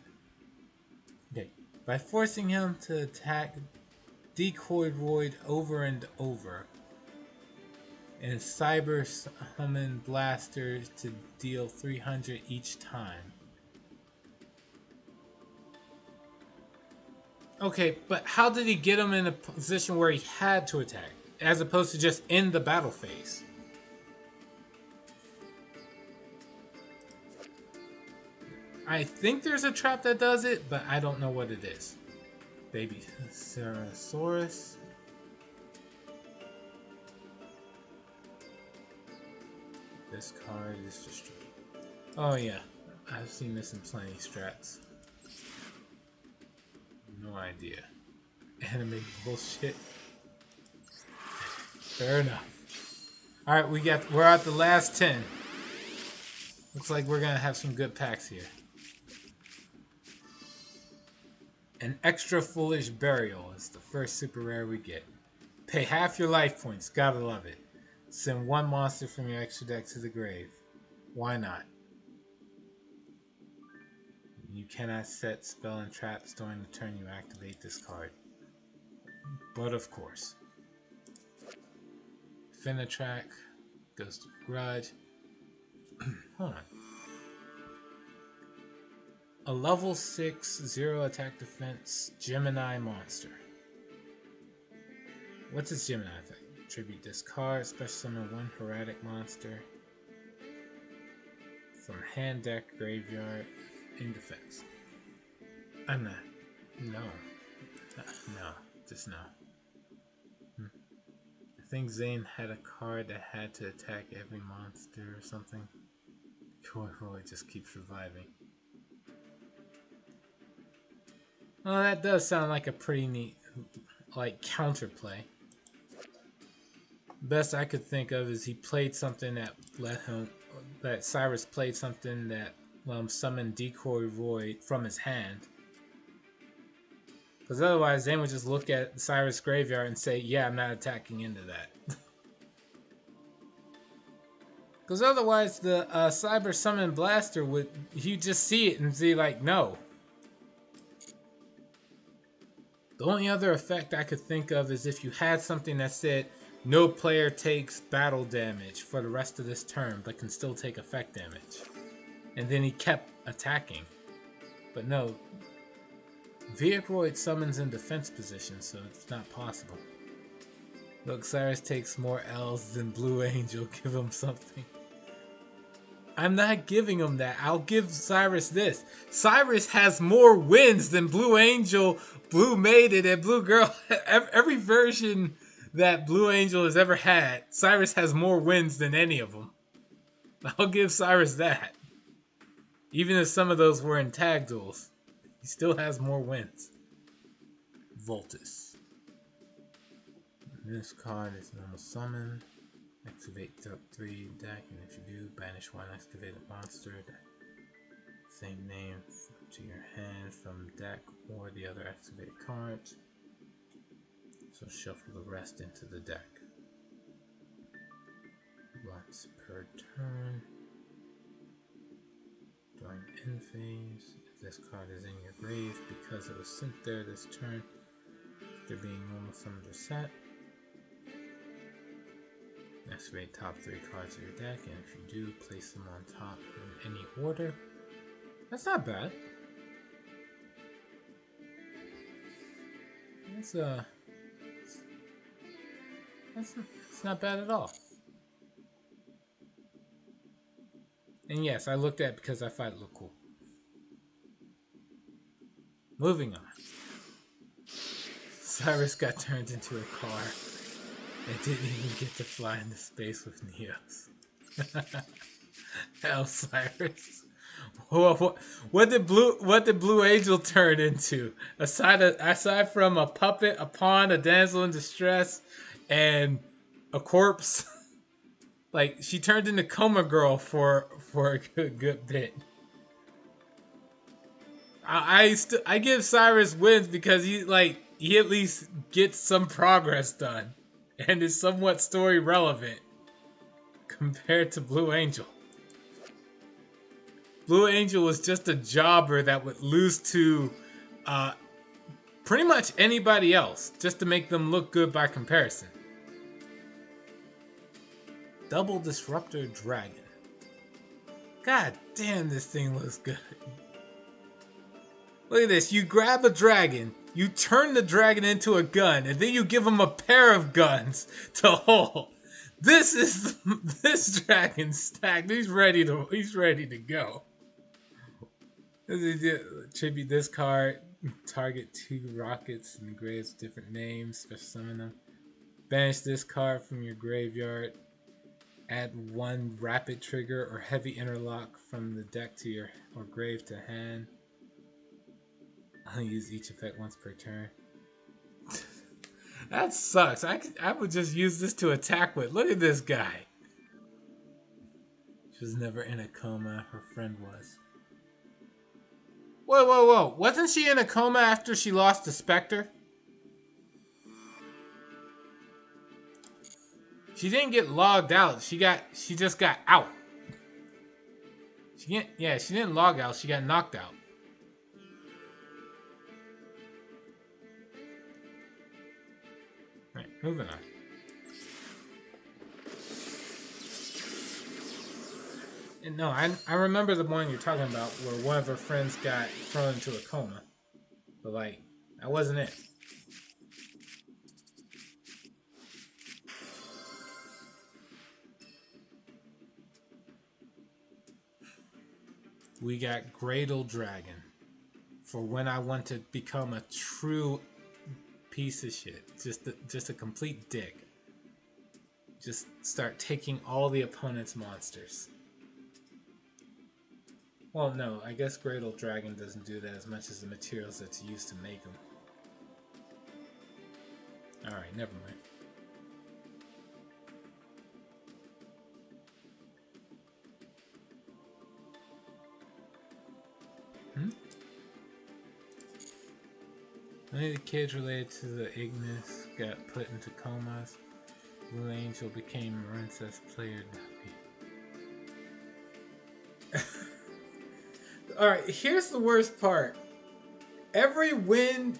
Okay, by forcing him to attack Decoy Roid over and over, and Cyber Summon Blaster to deal 300 each time. Okay, but how did he get him in a position where he had to attack, as opposed to just in the battle phase? I think there's a trap that does it, but I don't know what it is. Baby Ceratosaurus. This card is destroyed. Oh yeah, I've seen this in plenty of strats. No idea. Anime bullshit. Fair enough. Alright, we're at the last 10. Looks like we're gonna have some good packs here. An Extra Foolish Burial is the first super rare we get. Pay half your life points, gotta love it. Send one monster from your extra deck to the grave. Why not? You cannot set spell and traps during the turn you activate this card. But of course. Finitrack, Ghost of Grudge. Hold on. A level 6, 0 attack defense Gemini monster. What's its Gemini thing? Tribute this card, special summon 1 Heretic monster from hand, deck, graveyard, in defense. I'm not. No. No. Just no. I think Zane had a card that had to attack every monster or something. Roy just keeps reviving. Well, that does sound like a pretty neat, like, counterplay. Best I could think of is he played something that Cyrus played something that summoned Decoy Roy from his hand. Because otherwise, Zane would just look at Cyrus' graveyard and say, yeah, I'm not attacking into that. Because otherwise, the Cyber Summon Blaster would, you just see it and see like, no. The only other effect I could think of is if you had something that said, no player takes battle damage for the rest of this turn, but can still take effect damage. And then he kept attacking. But no, Vehicle summons in defense position, so it's not possible. Look, Cyrus takes more L's than Blue Angel. Give him something. I'm not giving him that. I'll give Cyrus this. Cyrus has more wins than Blue Angel, Blue Maiden, and Blue Girl. Every version that Blue Angel has ever had, Cyrus has more wins than any of them. I'll give Cyrus that. Even if some of those were in tag duels, he still has more wins. Voltus. This card is normal summon. Activate top 3 deck, and if you do, banish 1 activated monster. Same name to your hand from deck or the other activated cards. So shuffle the rest into the deck. Once per turn. During end phase, if this card is in your grave because it was sent there this turn, after being normal summoned or set, activate top 3 cards of your deck, and if you do, place them on top in any order. That's not bad. It's not bad at all. And yes, I looked at it because I thought it looked cool. Moving on. Cyrus got turned into a car and didn't even get to fly into space with Neos. Hell, Cyrus. What did Blue Angel turn into? Aside from a puppet, a pawn, a damsel in distress, and a corpse. Like, she turned into Coma Girl for a good bit. I give Cyrus wins because he at least gets some progress done and is somewhat story relevant compared to Blue Angel. Blue Angel was just a jobber that would lose to pretty much anybody else just to make them look good by comparison. Double Disruptor Dragon. God damn, this thing looks good. Look at this. You grab a dragon, you turn the dragon into a gun, and then you give him a pair of guns to hold. This dragon stacked. He's ready to go. Tribute this card. Target 2 rockets and graves different names. Special summon them. Banish this card from your graveyard. Add 1 rapid trigger or heavy interlock from the deck to your or grave to hand. I'll use each effect once per turn. That sucks. I would just use this to attack with. Look at this guy. She was never in a coma. Her friend was. Whoa. Wasn't she in a coma after she lost to Spectre? She didn't get logged out. She just got out. She didn't log out. She got knocked out. Alright, moving on. And no, I remember the one you're talking about where one of her friends got thrown into a coma. But that wasn't it. We got Gradle Dragon for when I want to become a true piece of shit. Just a complete dick. Just start taking all the opponent's monsters. Well, no, I guess Gradle Dragon doesn't do that as much as the materials that's used to make them. Alright, never mind. Many of the kids related to the Ignis got put into comas. Blue Angel became Marincess player Duffy. Alright, here's the worst part. Every win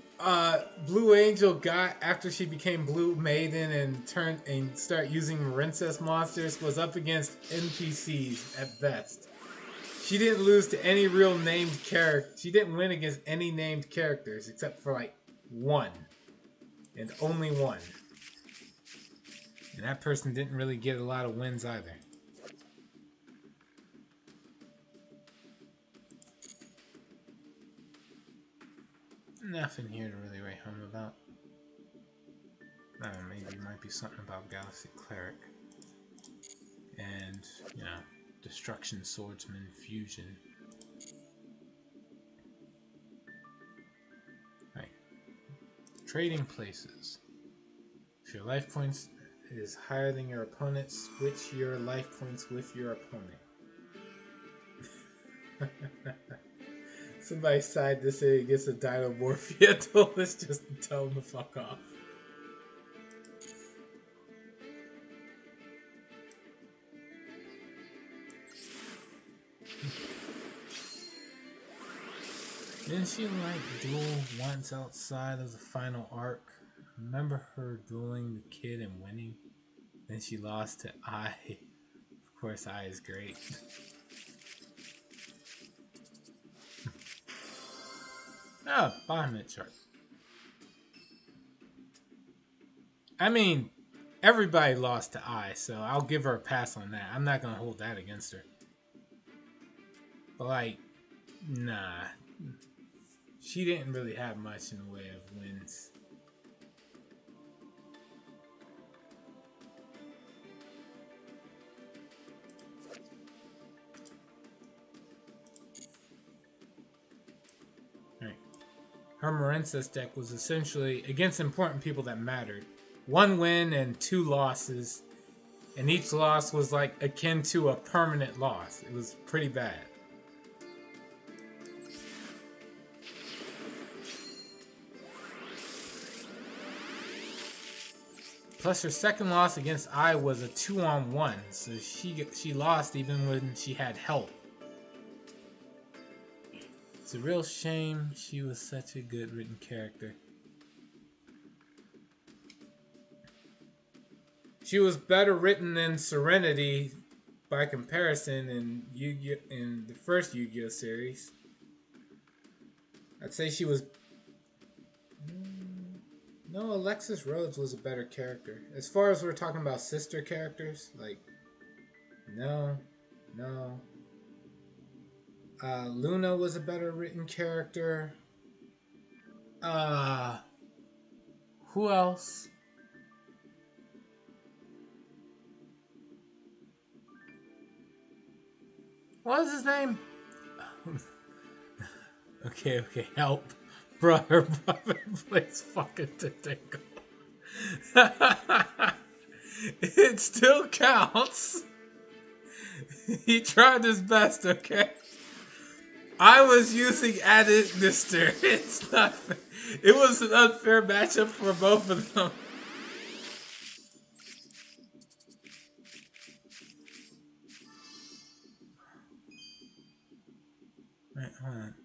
Blue Angel got after she became Blue Maiden and turned and start using Marincess monsters was up against NPCs at best. She didn't lose to any real named character. She didn't win against any named characters except for like one. And only one. And that person didn't really get a lot of wins either. Nothing here to really write home about. I don't know, maybe it might be something about Galaxy Cleric. And, you know, Destruction Swordsman Fusion. Right. Trading places. If your life points is higher than your opponent, switch your life points with your opponent. Somebody decided to say he gets a Dinomorphia tool. Let's just tell him to fuck off. Didn't she like duel once outside of the final arc? Remember her dueling the kid and winning? Then she lost to I. Of course, I is great. Oh, bottom chart. I mean, everybody lost to I, so I'll give her a pass on that. I'm not gonna hold that against her. But like, nah. She didn't really have much in the way of wins. Right. Her Marincess deck was essentially against important people that mattered. 1 win and 2 losses. And each loss was like akin to a permanent loss. It was pretty bad. Plus, her second loss against I was a 2-on-1, so she lost even when she had help. It's a real shame she was such a good written character. She was better written than Serenity by comparison in the first Yu-Gi-Oh series. I'd say she was. No, Alexis Rhodes was a better character. As far as we're talking about sister characters, like, no. Luna was a better written character. Who else? What was his name? Okay, help. Brother plays fucking Tentacle. It still counts. He tried his best, okay? I was using added Mister. It's not. It was an unfair matchup for both of them. Right, hold on.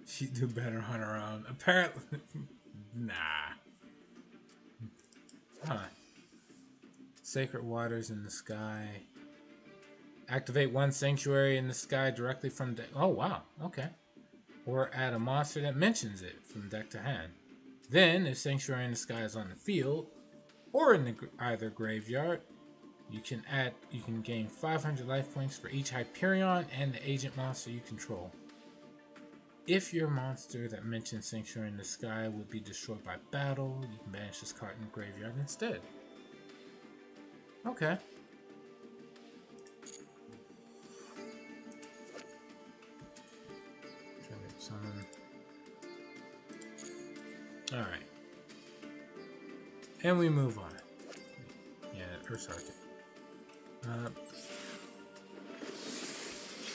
She'd do better on her own. Apparently, nah. Huh. Sacred waters in the sky. Activate 1 sanctuary in the sky directly from deck. Oh, wow. Okay. Or add a monster that mentions it from deck to hand. Then, if sanctuary in the sky is on the field or in either graveyard, you can gain 500 life points for each Hyperion and the agent monster you control. If your monster that mentions Sanctuary in the Sky would be destroyed by battle, you can banish this card in the graveyard instead. Okay. Alright. And we move on. Yeah, Earth's Arctic.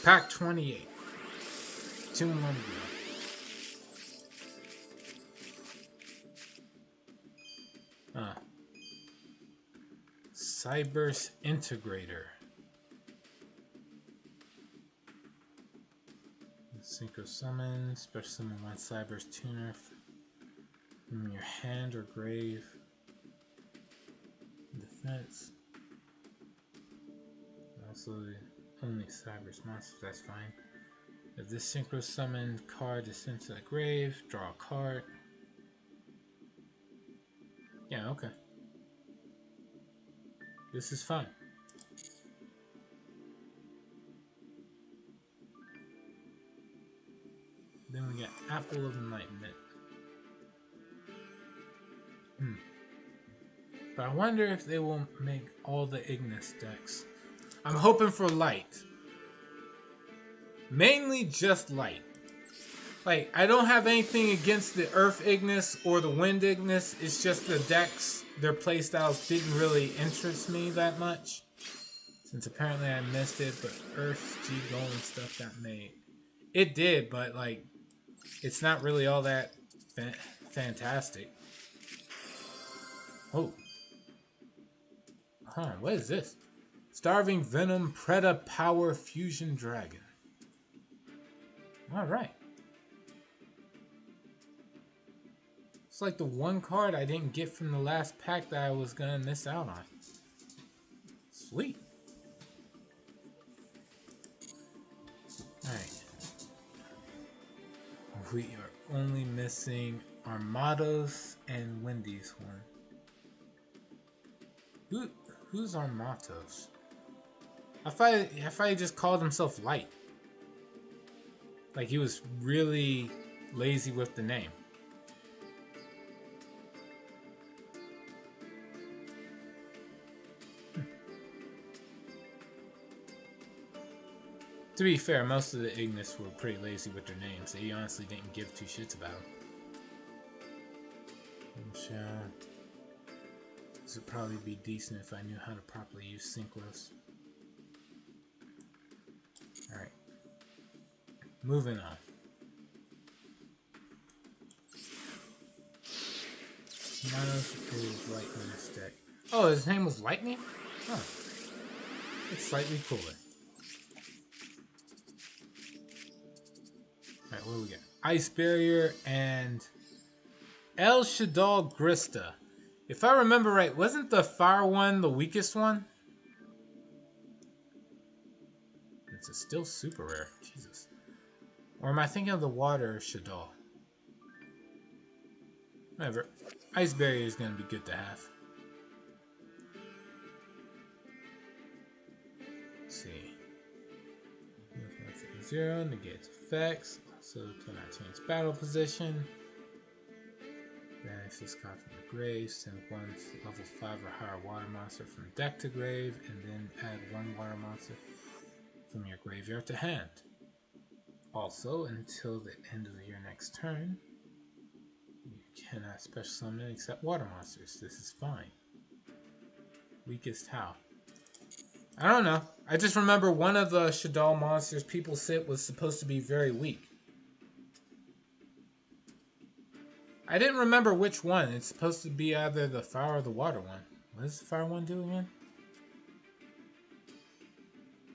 Pack 28. 2 and 1 to go. Cyberse Integrator. Synchro Summon. Special Summon 1 Cyber's Tuner from your hand or grave. Defense. Also, only Cyber's monsters, that's fine. If this Synchro Summon card is sent to the grave, draw a card. Yeah, okay. This is fine. Then we got Apple of Enlightenment. But I wonder if they will make all the Ignis decks. I'm hoping for light. Mainly just light. Like, I don't have anything against the Earth Ignis or the Wind Ignis. It's just the decks, their playstyles didn't really interest me that much. Since apparently I missed it, but Earth G Golem stuff got made. It did, but like, it's not really all that fantastic. Oh. Huh, what is this? Starving Venom Preda Power Fusion Dragon. Alright. It's like the one card I didn't get from the last pack that I was gonna miss out on. Sweet. Alright. We are only missing Armados and Wendy's one. Who's Armatos? I thought he just called himself Light. Like he was really lazy with the name. To be fair, most of the Ignis were pretty lazy with their names. They honestly didn't give two shits about them. This would probably be decent if I knew how to properly use Synchros. Alright. Moving on. Mono's is Lightning in this deck. Oh, his name was Lightning? Huh. It's slightly cooler. Alright, what do we got? Ice Barrier and El Shaddai Grista. If I remember right, wasn't the fire one the weakest one? It's still super rare. Jesus. Or am I thinking of the water Shaddai? Whatever. Ice Barrier is going to be good to have. Let's see. 0 negates effects. So turn out change battle position. Banish this card from the grave. Send one level 5 or higher water monster from deck to grave. And then add one water monster from your graveyard to hand. Also, until the end of your next turn, you cannot special summon except water monsters. This is fine. Weakest how? I don't know. I just remember one of the Shaddai monsters people said was supposed to be very weak. I didn't remember which one. It's supposed to be either the fire or the water one. What does the fire one do again?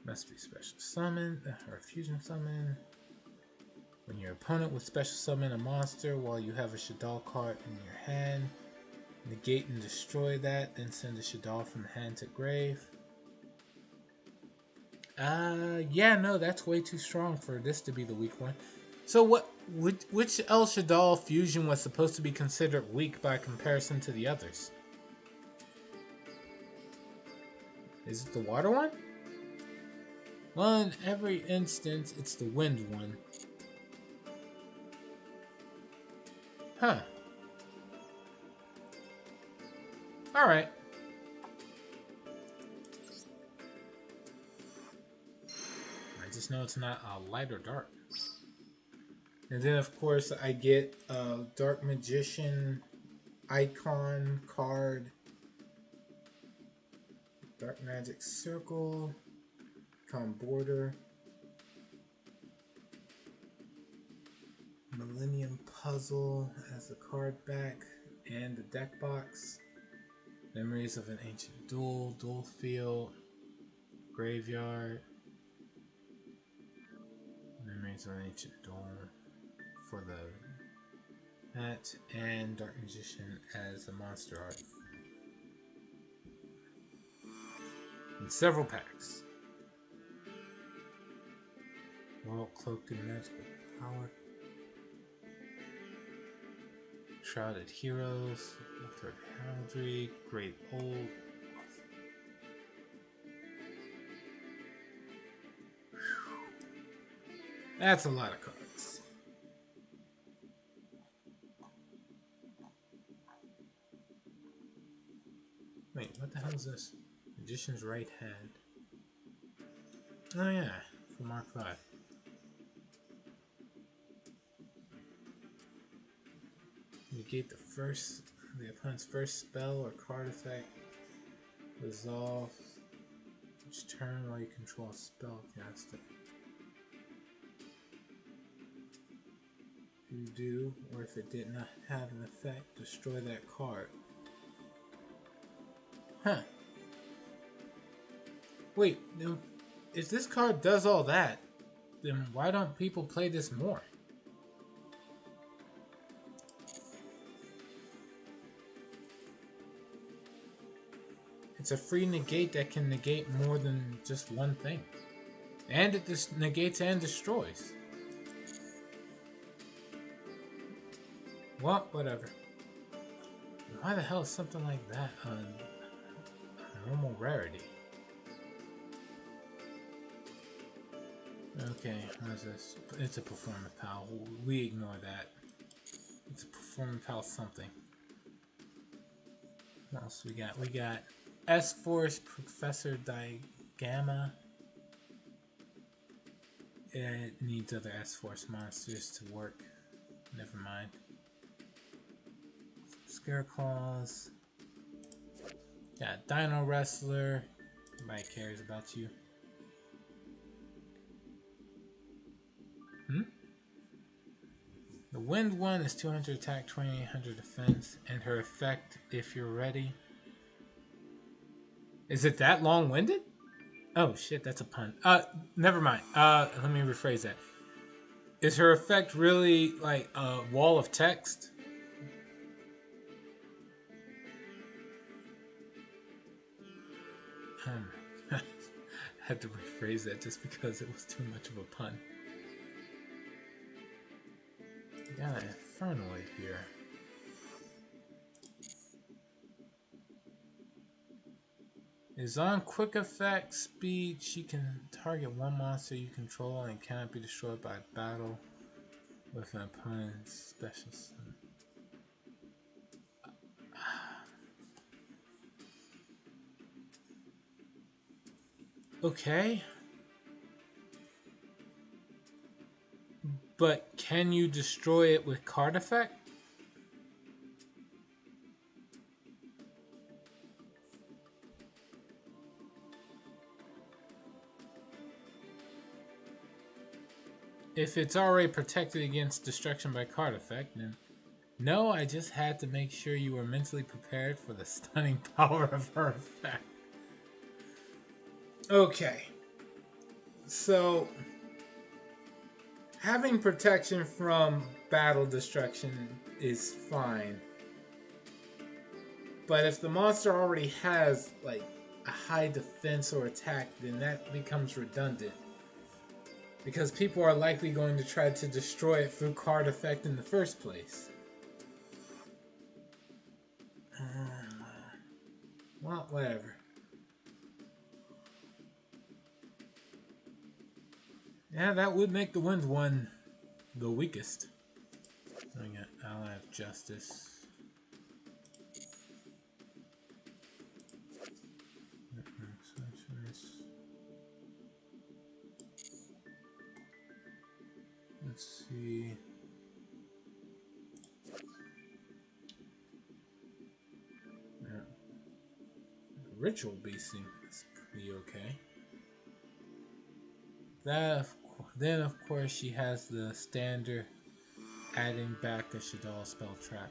Must be special summon or fusion summon. When your opponent would special summon a monster while you have a Shaddai card in your hand, negate and destroy that, then send a Shaddai from hand to grave. Yeah, no, that's way too strong for this to be the weak one. So which El Shaddai fusion was supposed to be considered weak by comparison to the others? Is it the water one? Well, in every instance, it's the wind one. Huh. Alright. I just know it's not light or dark. And then, of course, I get Dark Magician icon card. Dark Magic Circle. Icon border. Millennium Puzzle as a card back. And the deck box. Memories of an Ancient Duel. Duel Field. Graveyard. Memories Memories of an Ancient Dome for that, and Dark Magician as a monster art. In several packs. World cloaked in magical power. Shrouded Heroes, Third Heraldry, Great Old. That's a lot of cards. Wait, what the hell is this? Magician's Right Hand. Oh yeah, for Mark 5. Negate the opponent's first spell or card effect. Resolve each turn while you control a spell caster. If you do, or if it did not have an effect, destroy that card. Huh. Wait, if this card does all that, then why don't people play this more? It's a free negate that can negate more than just one thing. And it just negates and destroys. Well, whatever. Why the hell is something like that a normal rarity? Okay, what is this? It's a Performance Pal. We ignore that. It's a Performance Pal something. What else we got? We got S-Force Professor Digamma. It needs other S-Force monsters to work. Never mind. Scareclaws. Got Dino Wrestler. Nobody cares about you. The wind one is 200 attack, 2800 defense, and her effect, if you're ready. Is it that long-winded? Oh shit, that's a pun. Never mind. Let me rephrase that. Is her effect really like a wall of text? I had to rephrase that just because it was too much of a pun. Got an Infernoid here. Is on quick effect speed. She can target one monster you control and cannot be destroyed by battle with an opponent's special summon. Okay. But can you destroy it with card effect? If it's already protected against destruction by card effect, then no, I just had to make sure you were mentally prepared for the stunning power of her effect. Okay. So having protection from battle destruction is fine. But if the monster already has like a high defense or attack, then that becomes redundant. Because people are likely going to try to destroy it through card effect in the first place. Well, whatever. Yeah, that would make the wind one the weakest. So we got Ally of Justice. Let's see. Yeah. Ritual Beasting is pretty okay. Then of course she has the standard adding back the Shaddoll spell trap.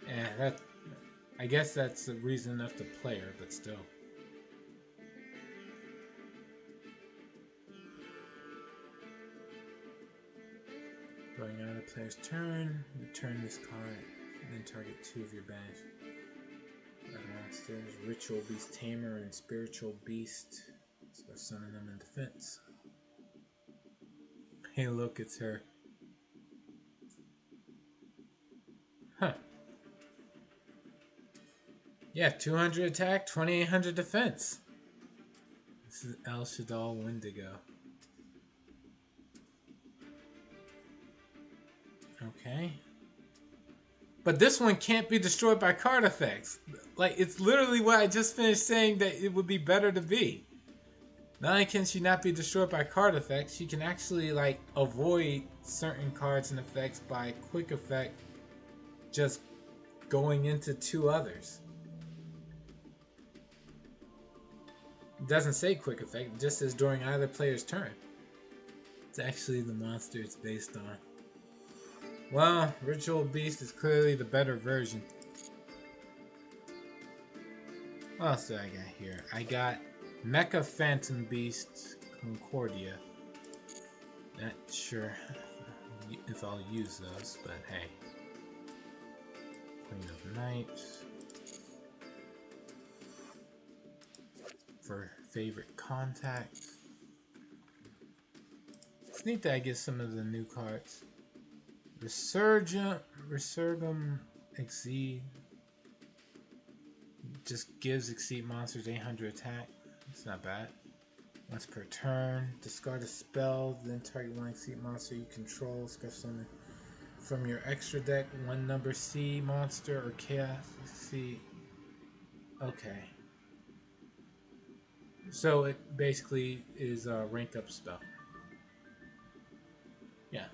And I guess that's a reason enough to play her, but still. Going on the player's turn, return this card, and then target 2 of your bench. Monsters, Ritual Beast Tamer and Spiritual Beast. So summon them in defense. Hey look, it's her. Huh. Yeah, 200 attack, 2800 defense. This is El Shadal Wendigo. Okay. But this one can't be destroyed by card effects. Like, it's literally what I just finished saying that it would be better to be. Not only can she not be destroyed by card effects, she can actually, like, avoid certain cards and effects by quick effect just going into 2 others. It doesn't say quick effect, it just says during either player's turn. It's actually the monster it's based on. Well, Ritual Beast is clearly the better version. What else did I got here? I got Mecha Phantom Beast Concordia. Not sure if I'll use those, but hey. Queen of Knights. For favorite contact. It's neat that I get some of the new cards. Resurgum Exceed just gives Exceed monsters 800 attack. It's not bad. Once per turn, discard a spell, then target one Exceed monster you control. Discard something from your extra deck, 1 number C monster or Chaos C. Okay. So it basically is a rank up spell. Yeah.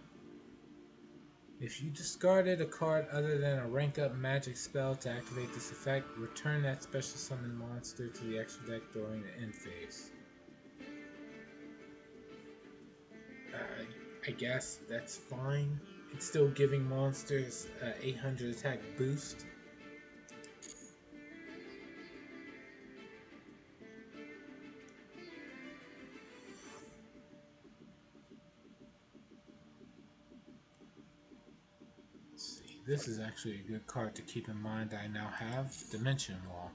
If you discarded a card other than a rank up magic spell to activate this effect, return that special summon monster to the extra deck during the end phase. I guess that's fine. It's still giving monsters 800 attack boost. This is actually a good card to keep in mind. I now have Dimension Wall.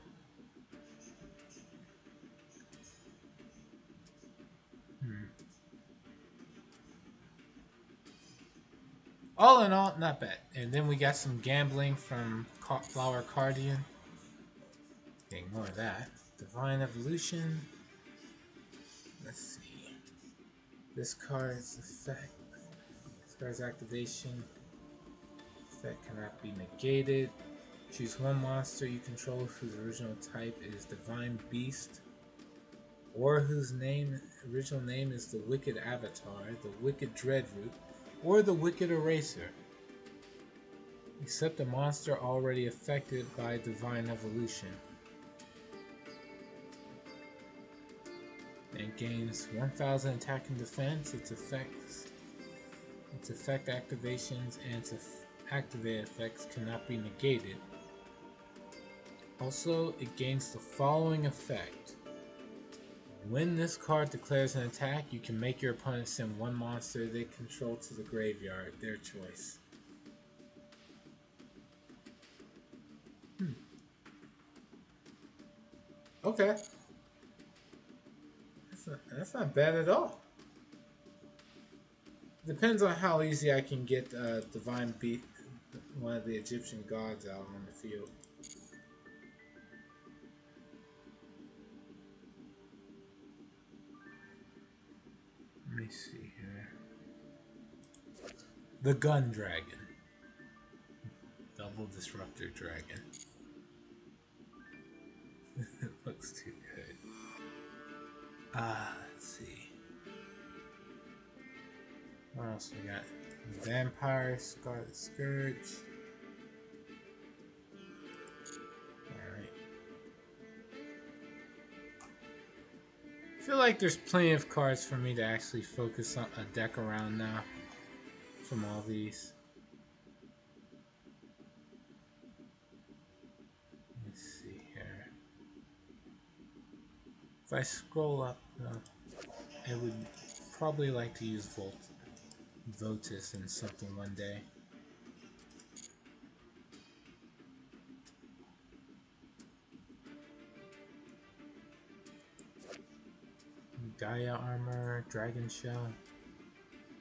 All in all, not bad. And then we got some gambling from Flower Cardian. Getting more of that. Divine Evolution. Let's see. This card's effect. This card's activation. Effect cannot be negated. Choose one monster you control whose original type is Divine Beast, or whose original name is the Wicked Avatar, the Wicked Dreadroot, or the Wicked Eraser. Except a monster already affected by Divine Evolution. And gains 1000 attack and defense. Its effect activations and its activated effects cannot be negated. Also, it gains the following effect. When this card declares an attack, you can make your opponent send one monster they control to the graveyard, their choice. Okay. That's not bad at all. Depends on how easy I can get Divine Beast, one of the Egyptian gods, out on the field. Let me see here. The Gun Dragon. Double Disruptor Dragon. It looks too good. Let's see. What else we got? Vampire, Scarlet Scourge. Alright. I feel like there's plenty of cards for me to actually focus on a deck around now from all these. Let's see here. If I scroll up, I would probably like to use Votus and something one day. Gaia armor, dragon shell.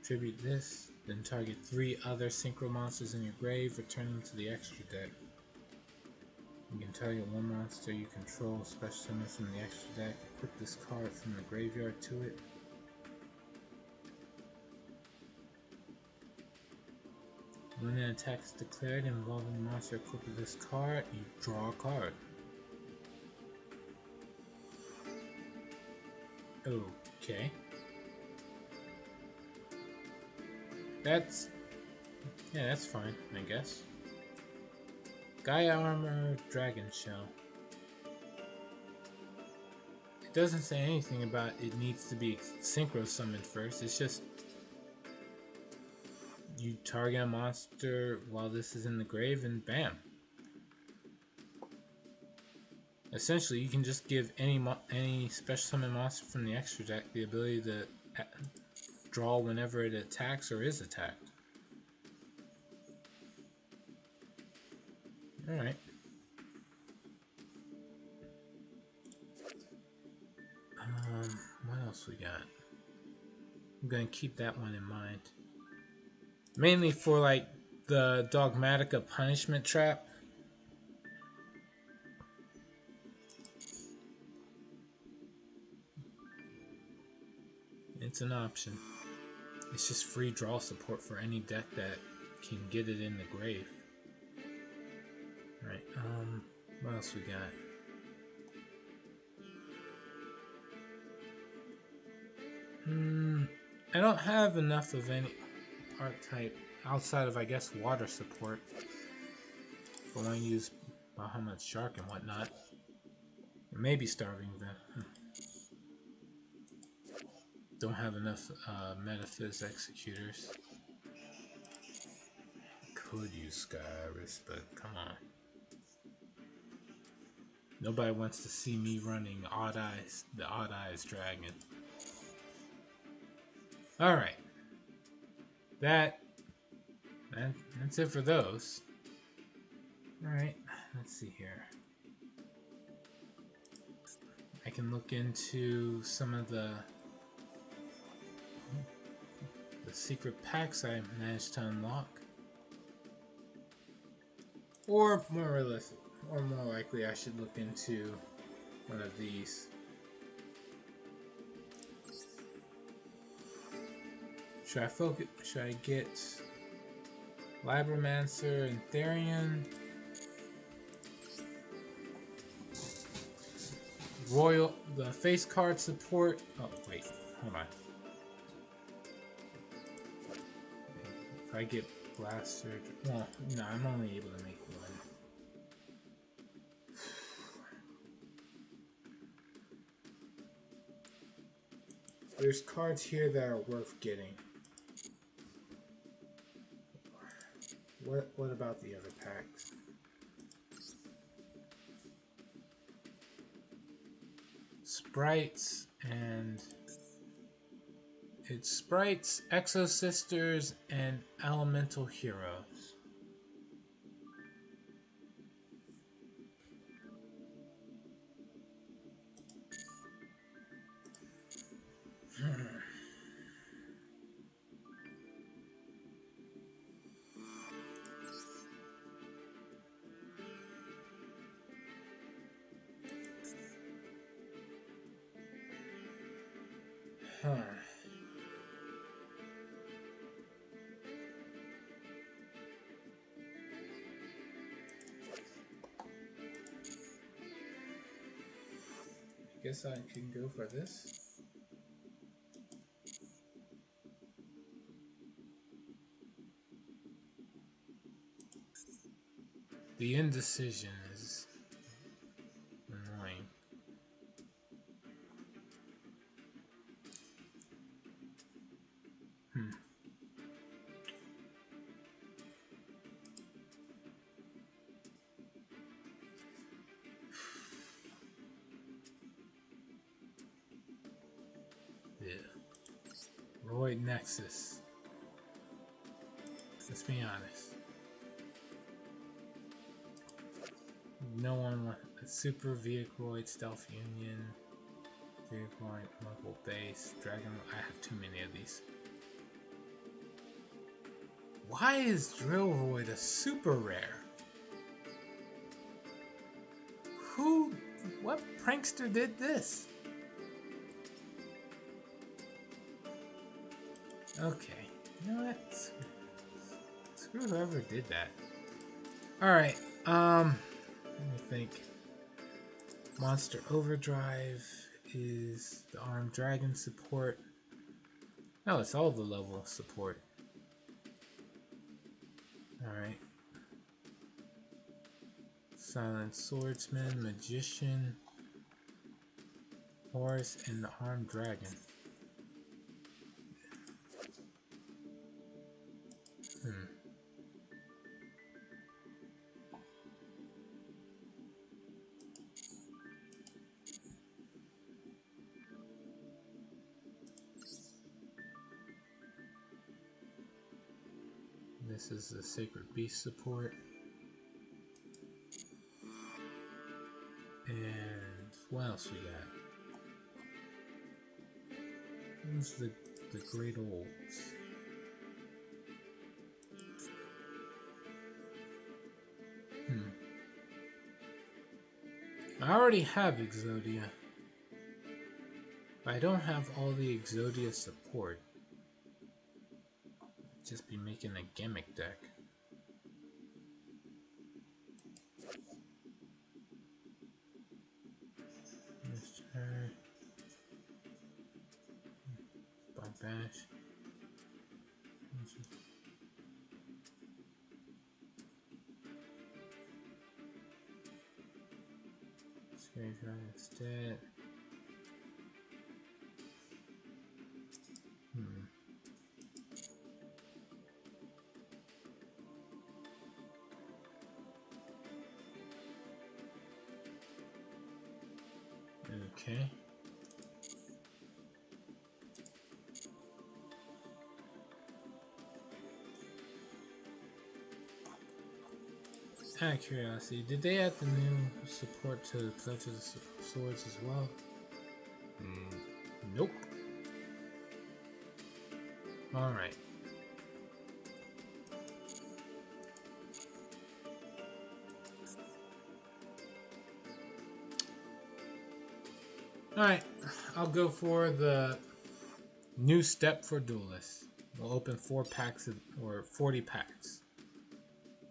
Tribute this, then target 3 other synchro monsters in your grave, returning to the extra deck. You can target 1 monster you control, special summon from the extra deck, equip this card from the graveyard to it. When an attack is declared involving a monster equipped with this card, you draw a card. Okay. That's fine, I guess. Gaia armor, dragon shell. It doesn't say anything about it needs to be synchro summoned first. It's just you target a monster while this is in the grave and bam. Essentially, you can just give any special summon monster from the extra deck the ability to draw whenever it attacks or is attacked. Alright. What else we got? I'm gonna keep that one in mind. Mainly for like the Dogmatica punishment trap. It's an option. It's just free draw support for any deck that can get it in the grave. Right, what else we got? I don't have enough of any archetype outside of, I guess, water support. If I want to use Bahamut's Shark and whatnot. Or maybe Starving Ven. Don't have enough Metaphys Executors. Could use Skyris, but come on. Nobody wants to see me running the Odd Eyes Dragon. Alright. That's it for those. Alright, let's see here. I can look into some of the secret packs I managed to unlock. Or more likely I should look into one of these. Should I get Libromancer and Therian? The face card support. Oh, wait, hold on. If I get Blaster, well, no, I'm only able to make one. There's cards here that are worth getting. What about the other packs? Sprites and it's Sprites, Exo Sisters, and Elemental Heroes. I guess I can go for this. The indecision is annoying. Yeah. Roid Nexus. Let's be honest. No one wants a Super Vehicroid Stealth Union, Vehicroid Mobile Base, Dragon. I have too many of these. Why is Drill Void a super rare? What prankster did this? Okay, you know what? Screw whoever did that. Alright, let me think. Monster Overdrive is the Armed Dragon support. No, it's all the level support. Alright. Silent Swordsman, Magician, Horse, and the Armed Dragon. This is the Sacred Beast support. And what else we got? Who's the Great Olds? I already have Exodia. But I don't have all the Exodia support. Just be making a gimmick deck. Bash. Scary Dragon's dead. Okay. Out of curiosity, did they add the new support to the Pledge of the Swords as well? Nope. Alright. Alright, I'll go for the new step for duelists. We'll open 4 packs or 40 packs.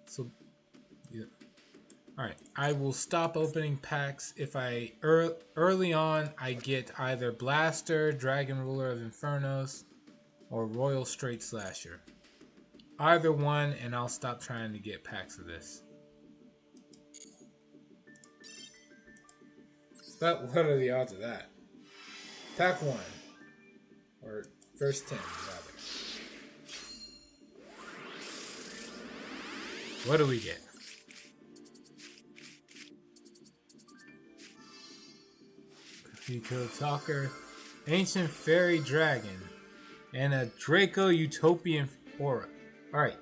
So, yeah. Alright, I will stop opening packs if I early on I get either Blaster, Dragon Ruler of Infernos, or Royal Straight Slasher. Either one, and I'll stop trying to get packs of this. But what are the odds of that? Pack 1. Or first 10, rather. What do we get? Eco Talker, Ancient Fairy Dragon, and a Draco Utopian Aura. Alright,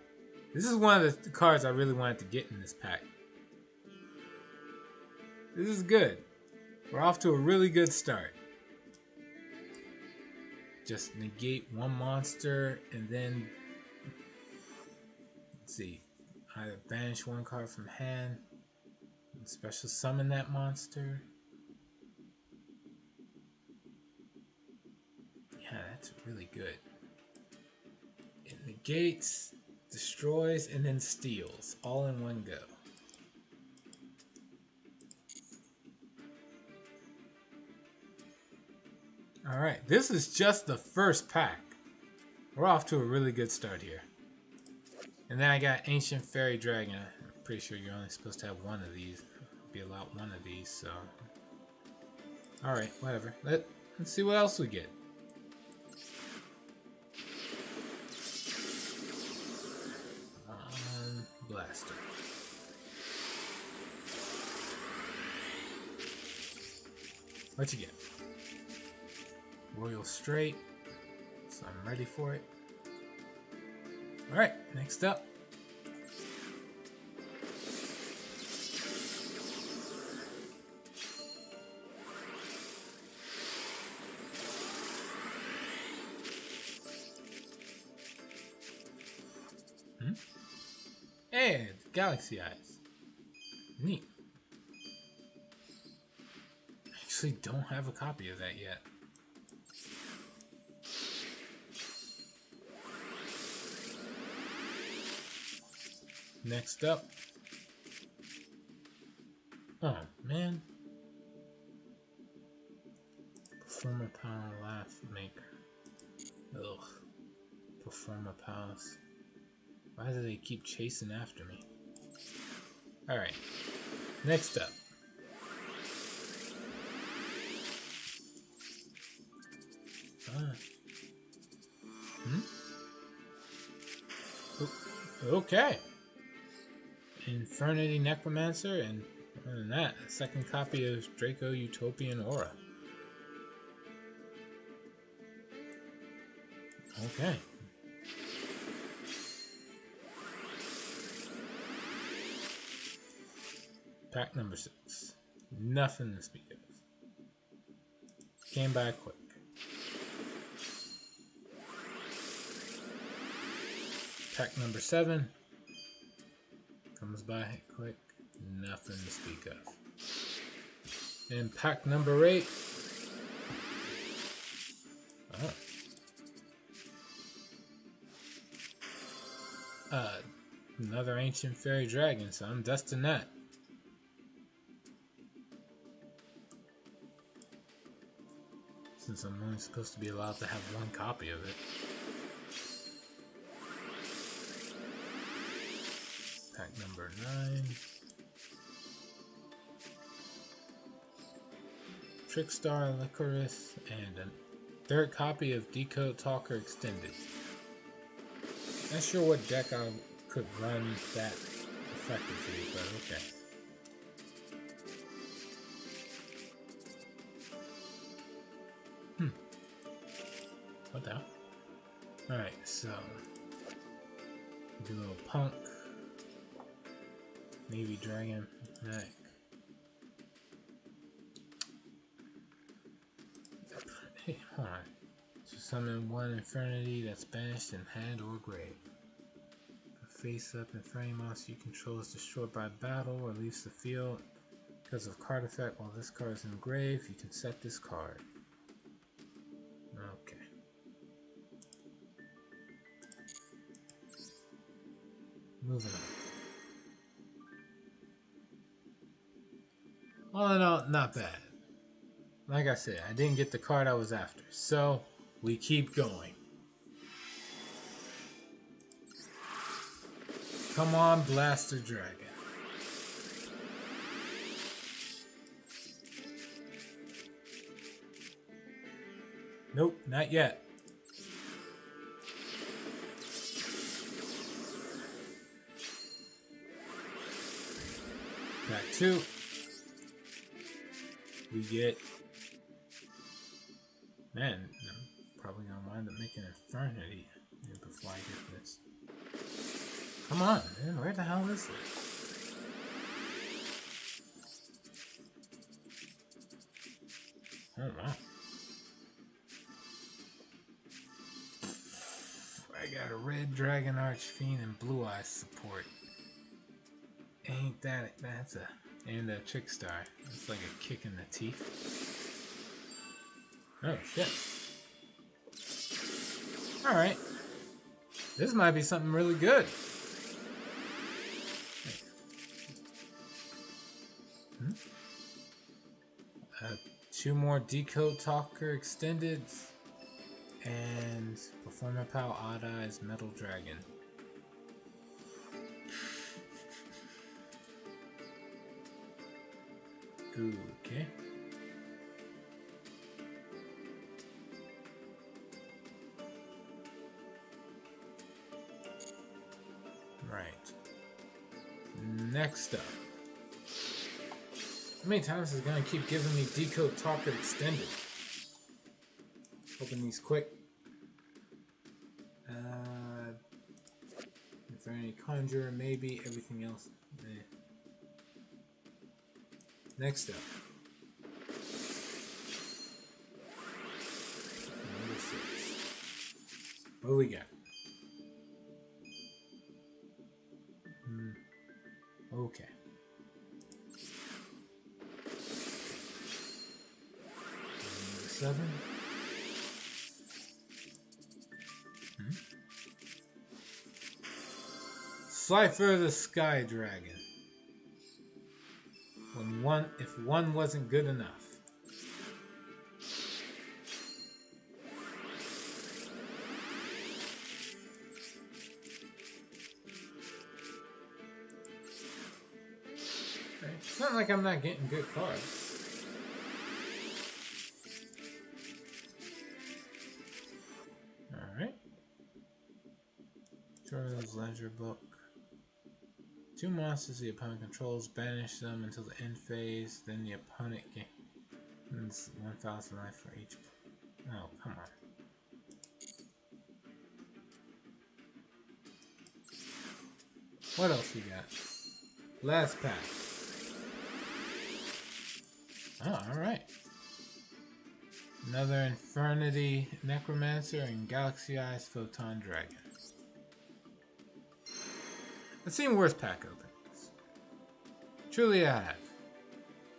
this is one of the cards I really wanted to get in this pack. This is good. We're off to a really good start. Just negate one monster and then, let's see, either banish one card from hand, and special summon that monster. Yeah, that's really good. It negates, destroys, and then steals, all in one go. Alright, this is just the first pack. We're off to a really good start here. And then I got Ancient Fairy Dragon. I'm pretty sure you're only supposed to have one of these. Be allowed one of these, so. Alright, whatever. Let's see what else we get. Blaster. What you get? Royal Straight. So I'm ready for it. Alright, next up, Galaxy Eyes. Neat. I actually don't have a copy of that yet. Next up. Oh, man. Performer Power Laugh Maker. Ugh. Performer Palace. Why do they keep chasing after me? Alright. Next up. Okay. Infernity Necromancer, and other than that, a second copy of Draco Utopian Aura. Okay. Pack number 6. Nothing to speak of. Came by quick. Pack number 7. Comes by quick. Nothing to speak of. And pack number 8. Oh. Another ancient fairy dragon, so I'm dusting that. Since I'm only supposed to be allowed to have one copy of it. Pack number 9. Trickstar Licorice and a third copy of Decode Talker Extended. Not sure what deck I could run that effectively, but okay. What the hell? Alright, so do a little punk. Navy Dragon. Heck. Hey, hold on. So summon one Infernity that's banished in hand or grave. Face up, Infernity monster you control is destroyed by battle or leaves the field because of card effect. While this card is in the grave, you can set this card. Okay. Moving on. All in all, not bad. Like I said, I didn't get the card I was after, so we keep going. Come on, Blaster Dragon. Nope, not yet. Pack 2. We get... Man, I'm probably gonna wind up making Infernity before I get this. Come on, man, where the hell is it? Oh wow. I got a red Dragon Archfiend and Blue Eyes support. Ain't that's a... And a Trickstar. It's like a kick in the teeth. Oh shit. Alright. This might be something really good. Two more Decode Talker Extended and Performer Pal Odd Eyes Metal Dragon. Okay. Right. Next up. How many times is it gonna keep giving me Decode Talker Extended? Open these quick. If there any Conjurer, maybe. Everything else, eh. Next up. Number 6. What do we got? 107. Slifer the Sky Dragon. If one wasn't good enough. It's not like I'm not getting good cards. Alright. Jordan's Ledger Book. 2 monsters the opponent controls, banish them until the end phase, then the opponent gains 1,000 life for each. Oh, come on. What else we got? Last pack. Oh, alright. Another Infernity Necromancer and Galaxy Eyes Photon Dragon. I've seen worse pack openings. Truly I have.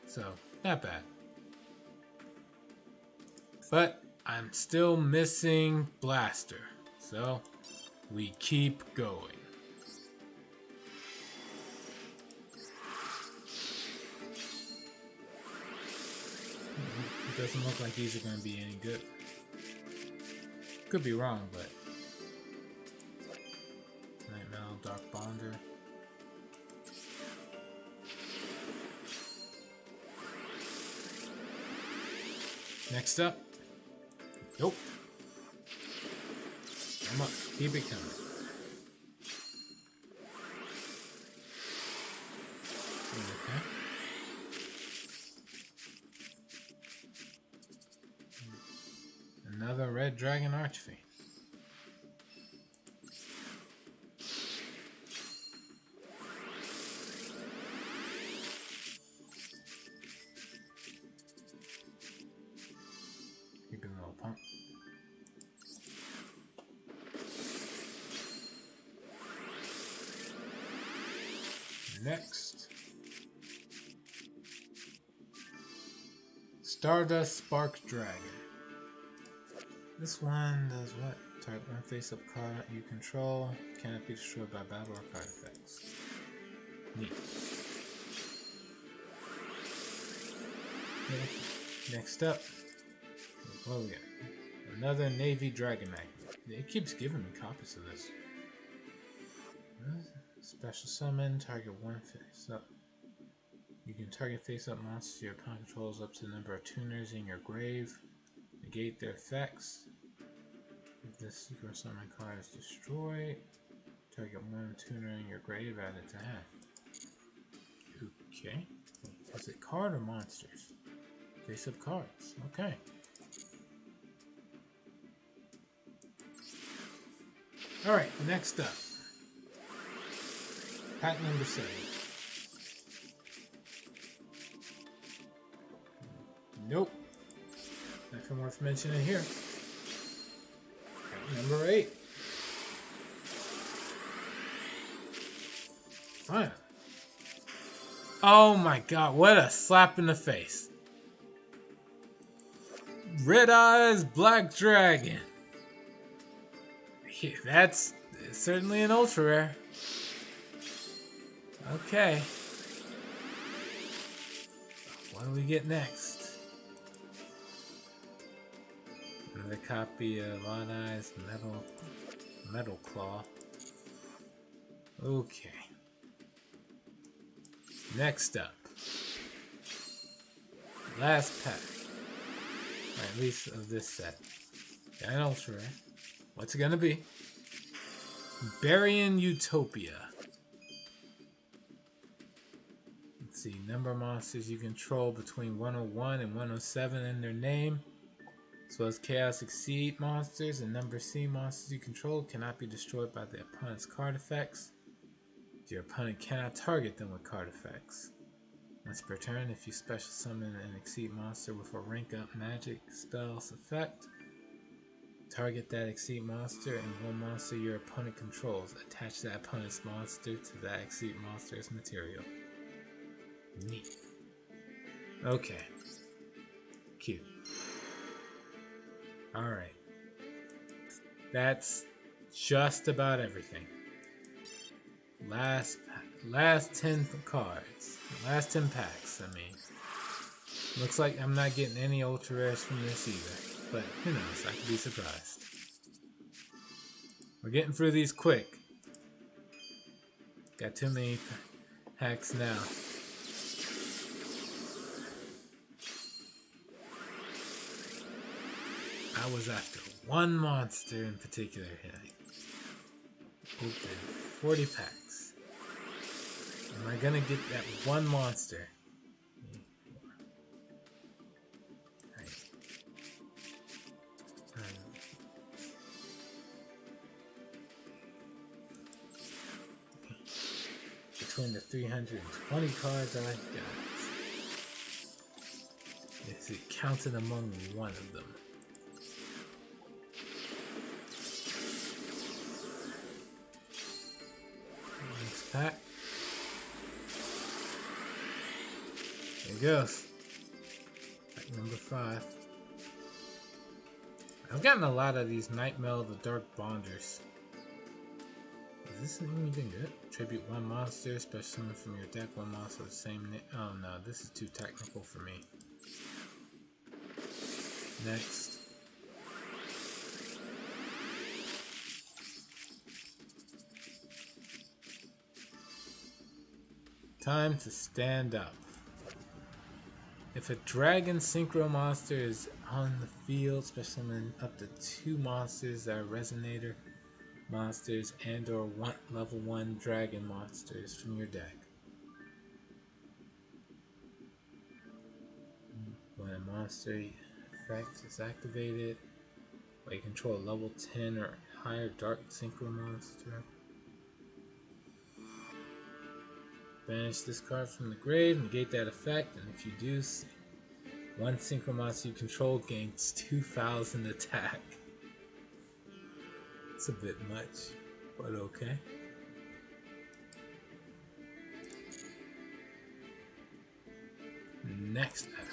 So, not bad. But I'm still missing Blaster. So, we keep going. It doesn't look like these are going to be any good. Could be wrong, but... Night Metal, Dark Bonder. Next up. Nope. Come on, keep it coming. Okay. Another Red Dragon Archfiend. Keep it a little pump. Next. Stardust Spark Dragon. This one does what? Target one face-up card you control. Cannot be destroyed by battle or card effects. Neat. Next up, what we got? Another Navy Dragon Magnet. It keeps giving me copies of this. Special summon, target one face-up. You can target face-up monsters your opponent controls up to the number of tuners in your grave. Negate their effects. If this secret summon card is destroyed, target one tuner in your grave, add it to hand. Okay. Is it card or monsters? Face up cards. Okay. Alright, next up. Pack number 7. Nope. Nothing worth mentioning here. Number 8. Fine. Oh my god, what a slap in the face. Red Eyes Black Dragon. Yeah, that's certainly an ultra rare. Okay. What do we get next? Another copy of Odd Eyes Metal Claw. Okay. Next up. Last pack. Or at least of this set. Got an ultra rare. What's it gonna be? Barian Utopia. Let's see. Number of monsters you control between 101 and 107 in their name. As well as Chaos Exceed monsters and number C monsters you control cannot be destroyed by the opponent's card effects. Your opponent cannot target them with card effects. Once per turn, if you special summon an Exceed monster with a rank up magic spell's effect, target that Exceed monster and one monster your opponent controls. Attach that opponent's monster to that Exceed monster's material. Neat. Okay. Cute. Alright. That's just about everything. Last 10 cards. Last 10 packs, I mean. Looks like I'm not getting any ultra rares from this either. But who knows, I could be surprised. We're getting through these quick. Got too many packs now. I was after one monster in particular here. Open 40 packs. Am I gonna get that one monster? Between the 320 cards I got, is it counted among one of them? Next pack. There it goes. Pack number 5. I've gotten a lot of these Nightmail the Dark Bonders. Is this anything good? Tribute one monster, special summon from your deck, one monster of the same name. Oh no, this is too technical for me. Next. Time to stand up. If a dragon synchro monster is on the field, special summon up to 2 monsters that are resonator monsters and or level 1 dragon monsters from your deck. When a monster effect is activated, or you control a level 10 or higher dark synchro monster, banish this card from the grave, negate that effect, and if you do, one synchro monster you control gains 2,000 attack. It's a bit much, but okay. Next pack.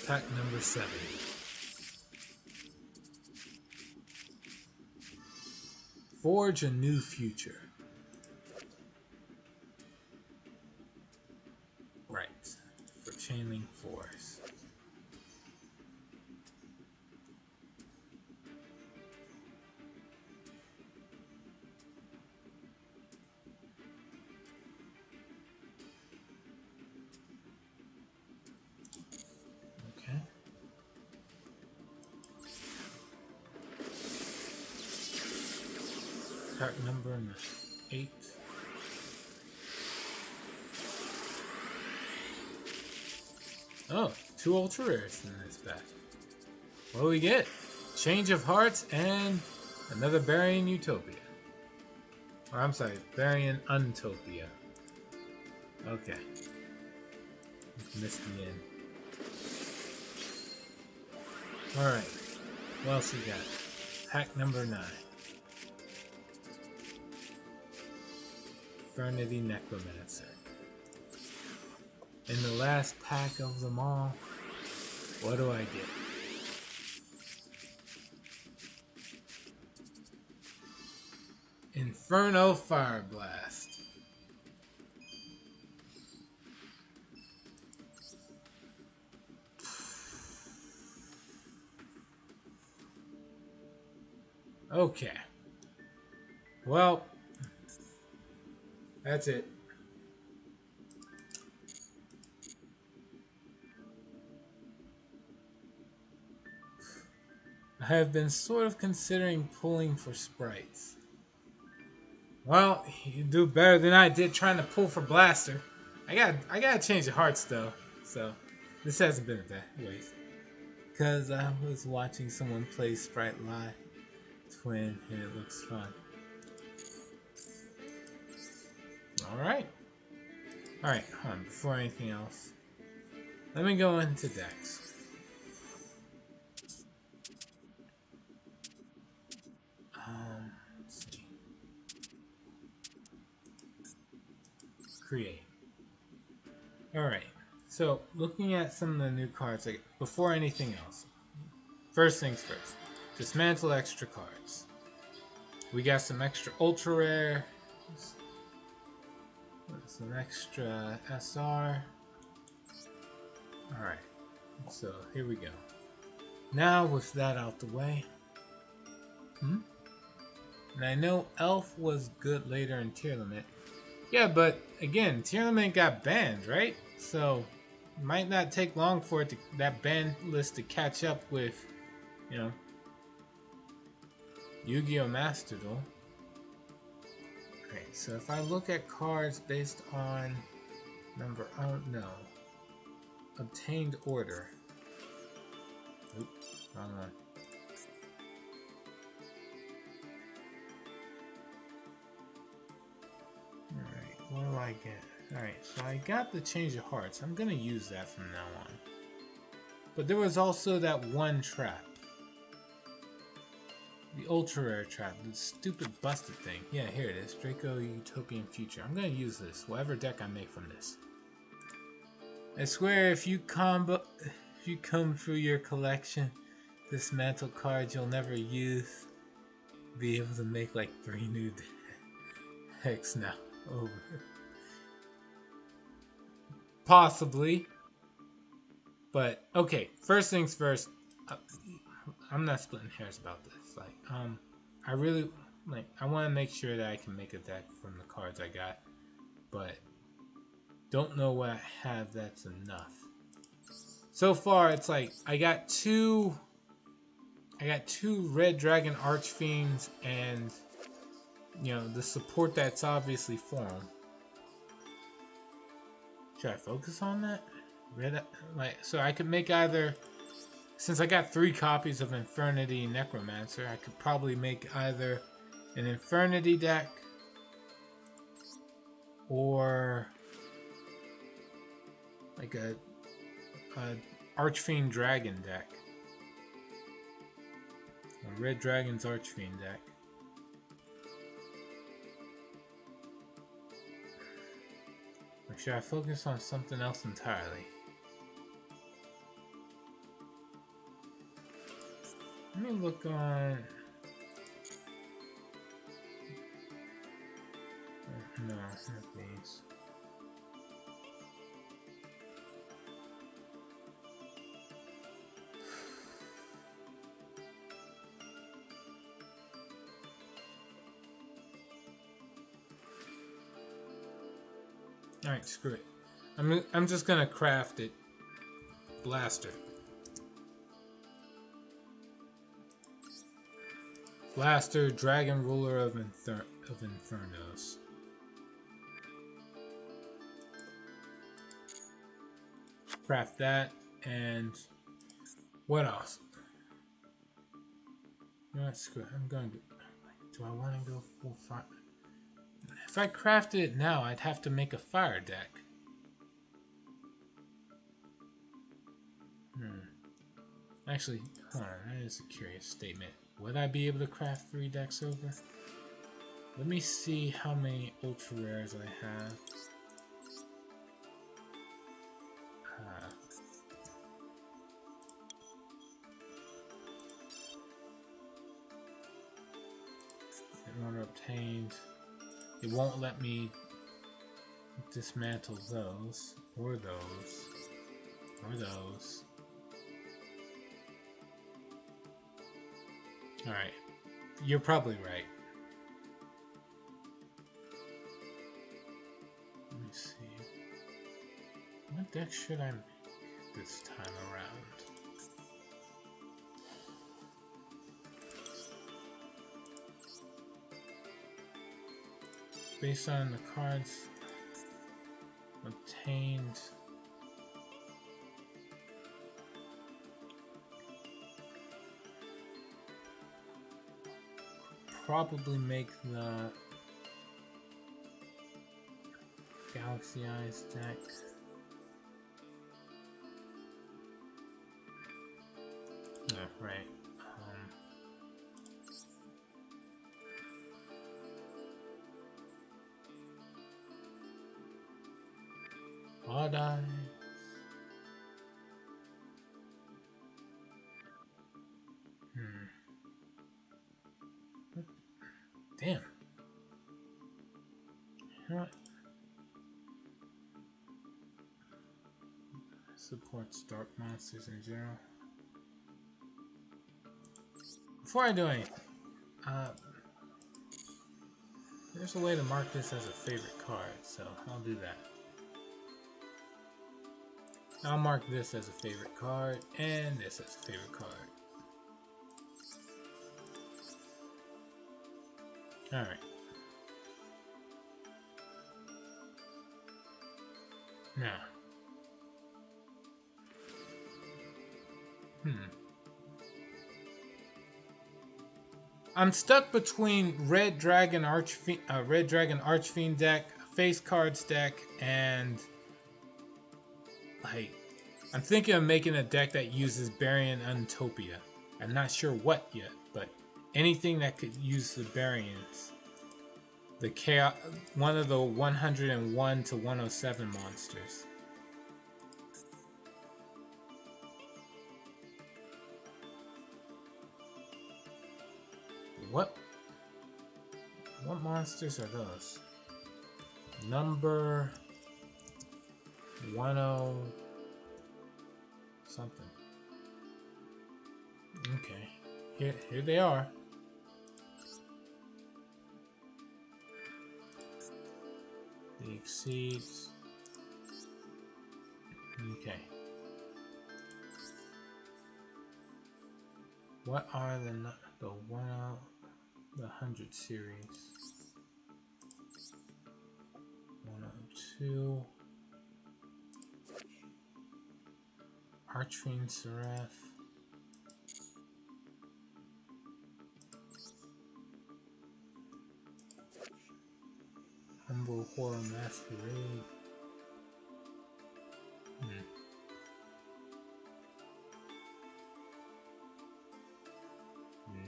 Pack number 7. Forge a new future. Right, for Chainlink Force. Pack number 8. Oh, 2 ultra rares in this pack. What do we get? Change of Hearts and another Barian Utopia. Or I'm sorry, Barian Untopia. Okay. Missed the end. Alright. What else we got? Pack number 9. Eternity Necromancer. In the last pack of them all, what do I get? Inferno Fire Blast. Okay. Well, that's it. I have been sort of considering pulling for sprites. Well, you do better than I did trying to pull for Blaster. I gotta change the hearts though, so this hasn't been a bad waste. Cause I was watching someone play Sprite Live Twin and it looks fun. Alright, hold on, before anything else, let me go into decks. Let's see. Create. Alright, So, looking at some of the new cards, like, before anything else, first things first, dismantle extra cards. We got some extra ultra rare, some extra SR. Alright, so here we go. Now, with that out the way, and I know Elf was good later in tier limit. Yeah, but again, tier limit got banned, right? So, it might not take long for it to, that ban list to catch up with, you know, Yu-Gi-Oh! Master Duel. Okay, so if I look at cards based on number, oh no, obtained order. Oops, wrong one. Alright, what do I get? Alright, so I got the Change of Hearts. I'm gonna use that from now on. But there was also that one trap. The ultra rare trap, the stupid busted thing. Yeah, here it is. Draco Utopian Future. I'm gonna use this, whatever deck I make from this. I swear if you comb through your collection, dismantle cards you'll never use, be able to make like 3 new decks now. Over. Possibly. But okay, first things first. I'm not splitting hairs about this. Like, I really I want to make sure that I can make a deck from the cards I got, but don't know what I have that's enough. So far, it's like I got two Red Dragon Archfiends and, you know, the support that's obviously formed. Should I focus on that? So I could make either, since I got 3 copies of Infernity Necromancer, I could probably make either an Infernity deck or like a Archfiend Dragon deck. A Red Dragon's Archfiend deck. Or should I focus on something else entirely? Let me look on... No, not these. Alright, screw it. I'm just gonna craft it. Blaster. Blaster, Dragon Ruler of Infernos. Craft that, and what else? No, screw it. I'm going to... Do I want to go full fire? If I crafted it now, I'd have to make a fire deck. Actually, hold on, that is a curious statement. Would I be able to craft 3 decks over? Let me see how many ultra rares I have. In order obtained. It won't let me dismantle those, or those, or those. Alright, you're probably right. Let me see. What deck should I make this time around? Based on the cards obtained, probably make the Galaxy Eyes deck. Oh, right. Odd Eyes. Supports dark monsters in general. Before I do anything, there's a way to mark this as a favorite card, so I'll do that. I'll mark this as a favorite card, and this as a favorite card. Alright. Now. I'm stuck between Red Dragon Archfiend deck, Face Cards deck, and like I'm thinking of making a deck that uses Baryon Untopia. I'm not sure what yet, but anything that could use the Baryons. The chaos, one of the 101 to 107 monsters. What monsters are those? Number 10 something. Okay. Here they are. The exceeds. Okay. What are the 100 series? 102. Archfiend Seraph. Humble Horror Masquerade.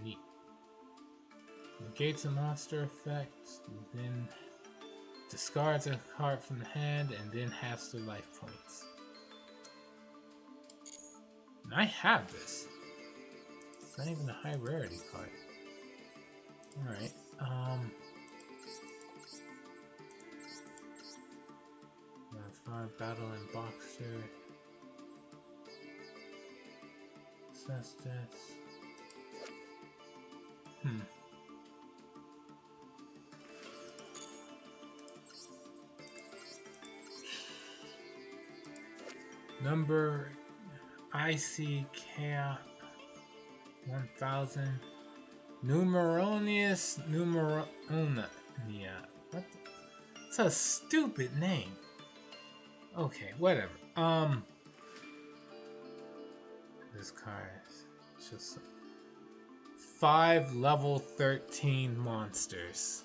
Neat. Negates a monster effect, then discards a card from the hand, and then halves their life points. And I have this. It's not even a high rarity card. Alright, Battle and Boxer. Cestus. Number ICK 1000. Numeronius Numeronia. What? It's a stupid name. Okay, whatever. This card is just 5 level 13 monsters.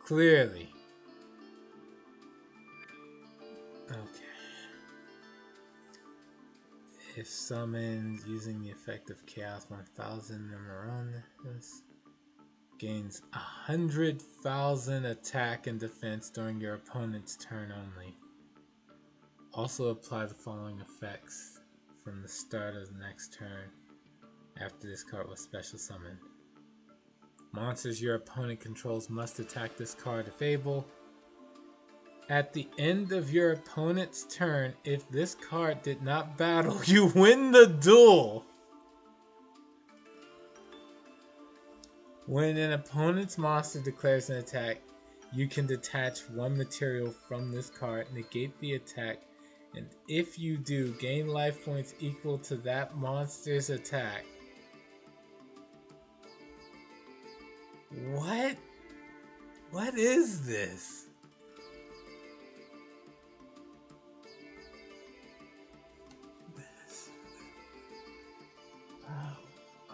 Clearly. Okay. If summoned using the effect of Chaos 1000 Numeronius, gains 100,000 attack and defense during your opponent's turn only. Also apply the following effects from the start of the next turn after this card was special summoned. Monsters your opponent controls must attack this card if able. At the end of your opponent's turn, if this card did not battle, you win the duel! When an opponent's monster declares an attack, you can detach one material from this card, negate the attack, and if you do, gain life points equal to that monster's attack. What? What is this?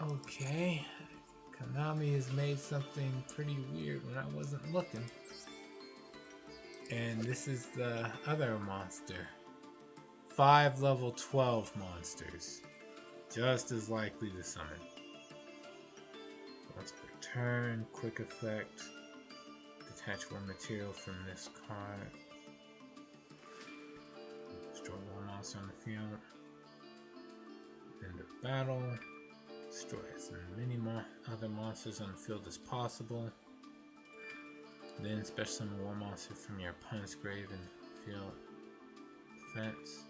Okay. Konami has made something pretty weird when I wasn't looking. And this is the other monster. 5 level 12 monsters. Just as likely to summon. Once per turn, quick effect. Detach one material from this card. Destroy one monster on the field. End of battle. Destroy as many other monsters on the field as possible. Then special summon one monster from your opponent's grave and field defense.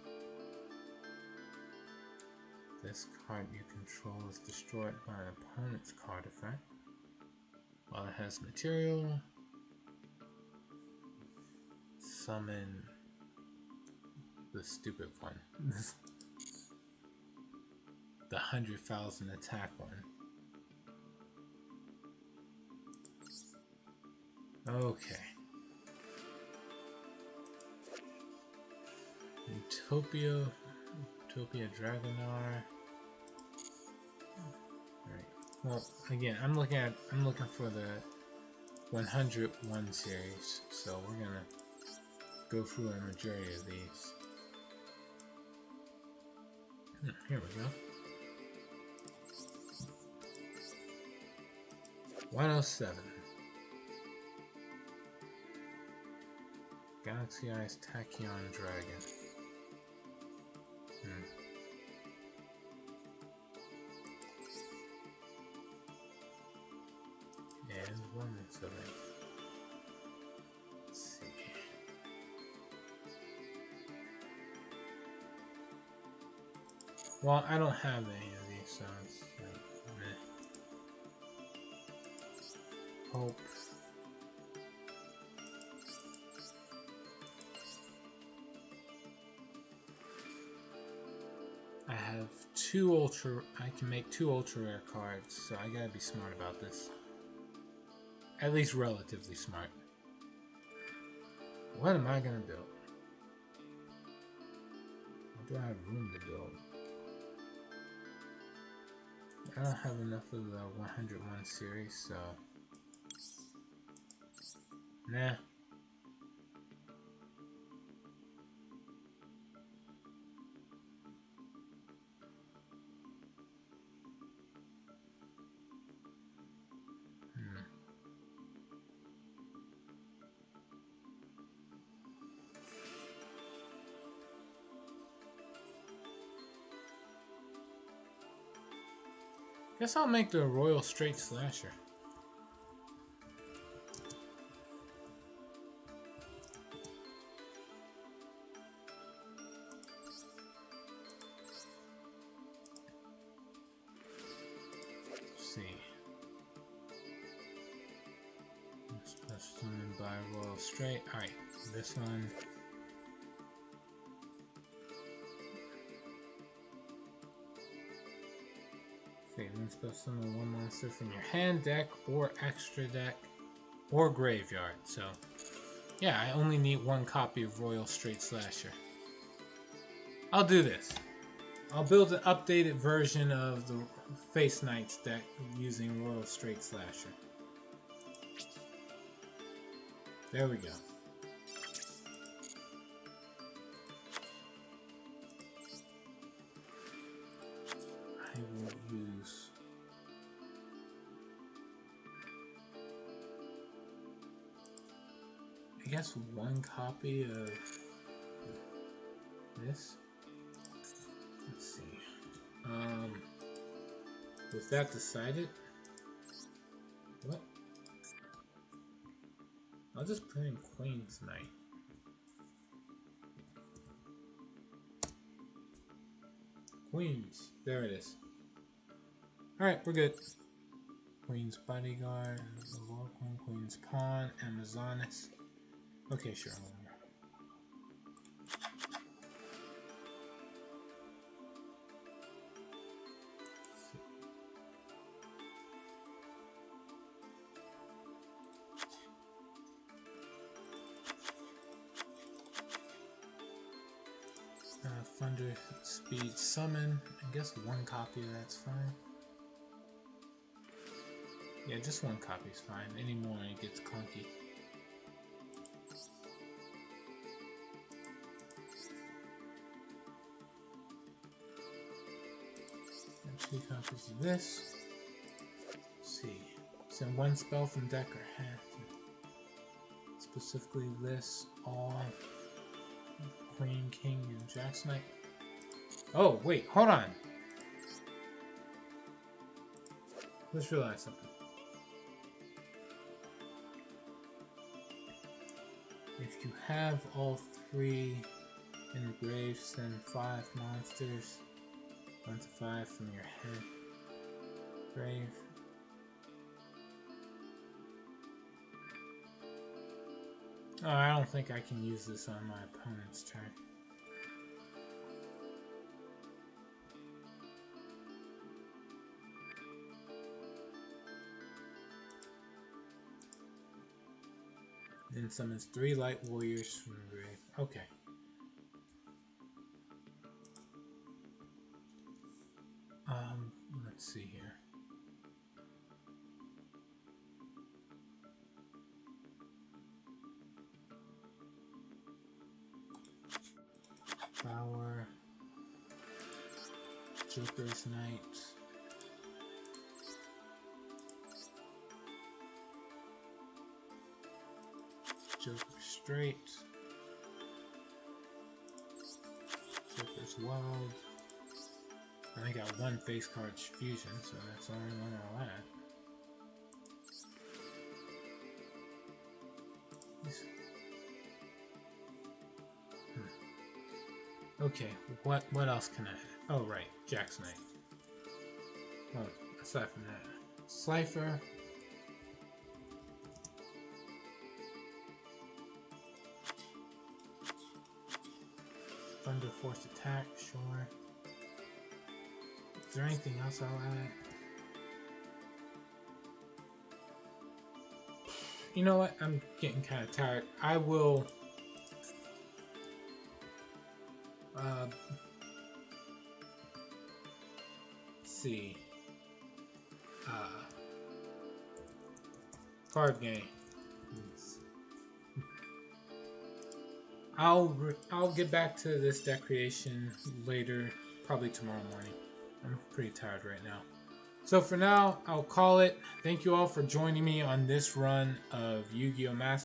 This card you control is destroyed by an opponent's card effect. While it has material, summon the stupid one. The 100,000 attack one. Okay. Utopia Dragonar. Alright. Well, again, I'm looking for the 101 series, so we're gonna go through a majority of these. Here we go. 107. Galaxy Eyes Tachyon Dragon. And 107. Let's see. Well, I don't have any of these, so it's like, meh. Hope. I have I can make 2 ultra rare cards, so I gotta be smart about this. At least relatively smart. What am I gonna build? What do I have room to build? I don't have enough of the 101 series, so nah. Guess I'll make the Royal Straight Slasher. Let's see. Special summon by Royal Straight. Alright, this one. Then special summon one monster from your hand, deck, or extra deck, or graveyard. So, yeah, I only need 1 copy of Royal Straight Slasher. I'll do this. I'll build an updated version of the Face Knights deck using Royal Straight Slasher. There we go. I will use I guess 1 copy of this. Let's see. Was that decided? What? I'll just put in Queen's Knight. Queens. There it is. Alright, we're good. Queen's Bodyguard, Lord Queen, Queen's Pawn, Amazonas. Okay, sure. Thunder Speed Summon. I guess 1 copy, that's fine. Yeah, just 1 copy is fine. Any more, it gets clunky. And 2 copies of this. Let's see. Send 1 spell from deck or hand. Specifically list all Queen, King, and Jack's Knight. Oh, wait, hold on. Let's realize something. If you have all 3 in the grave, send 5 monsters, 1 to 5 from your head grave. Oh, I don't think I can use this on my opponent's turn. Then summons 3 light warriors from the grave. Okay. Let's see here. Power. Joker's Knight. Joker Straight. Joker's Wild. I only got 1 face card fusion, so that's the only one I'll add. Okay, what else can I add? Oh right, Jack's Knight. Oh, aside from that, Slifer. Thunder Force Attack, sure. Is there anything else I'll add? You know what? I'm getting kind of tired. I will... see. Card game. I'll get back to this deck creation later, probably tomorrow morning. I'm pretty tired right now. So for now, I'll call it. Thank you all for joining me on this run of Yu-Gi-Oh! Master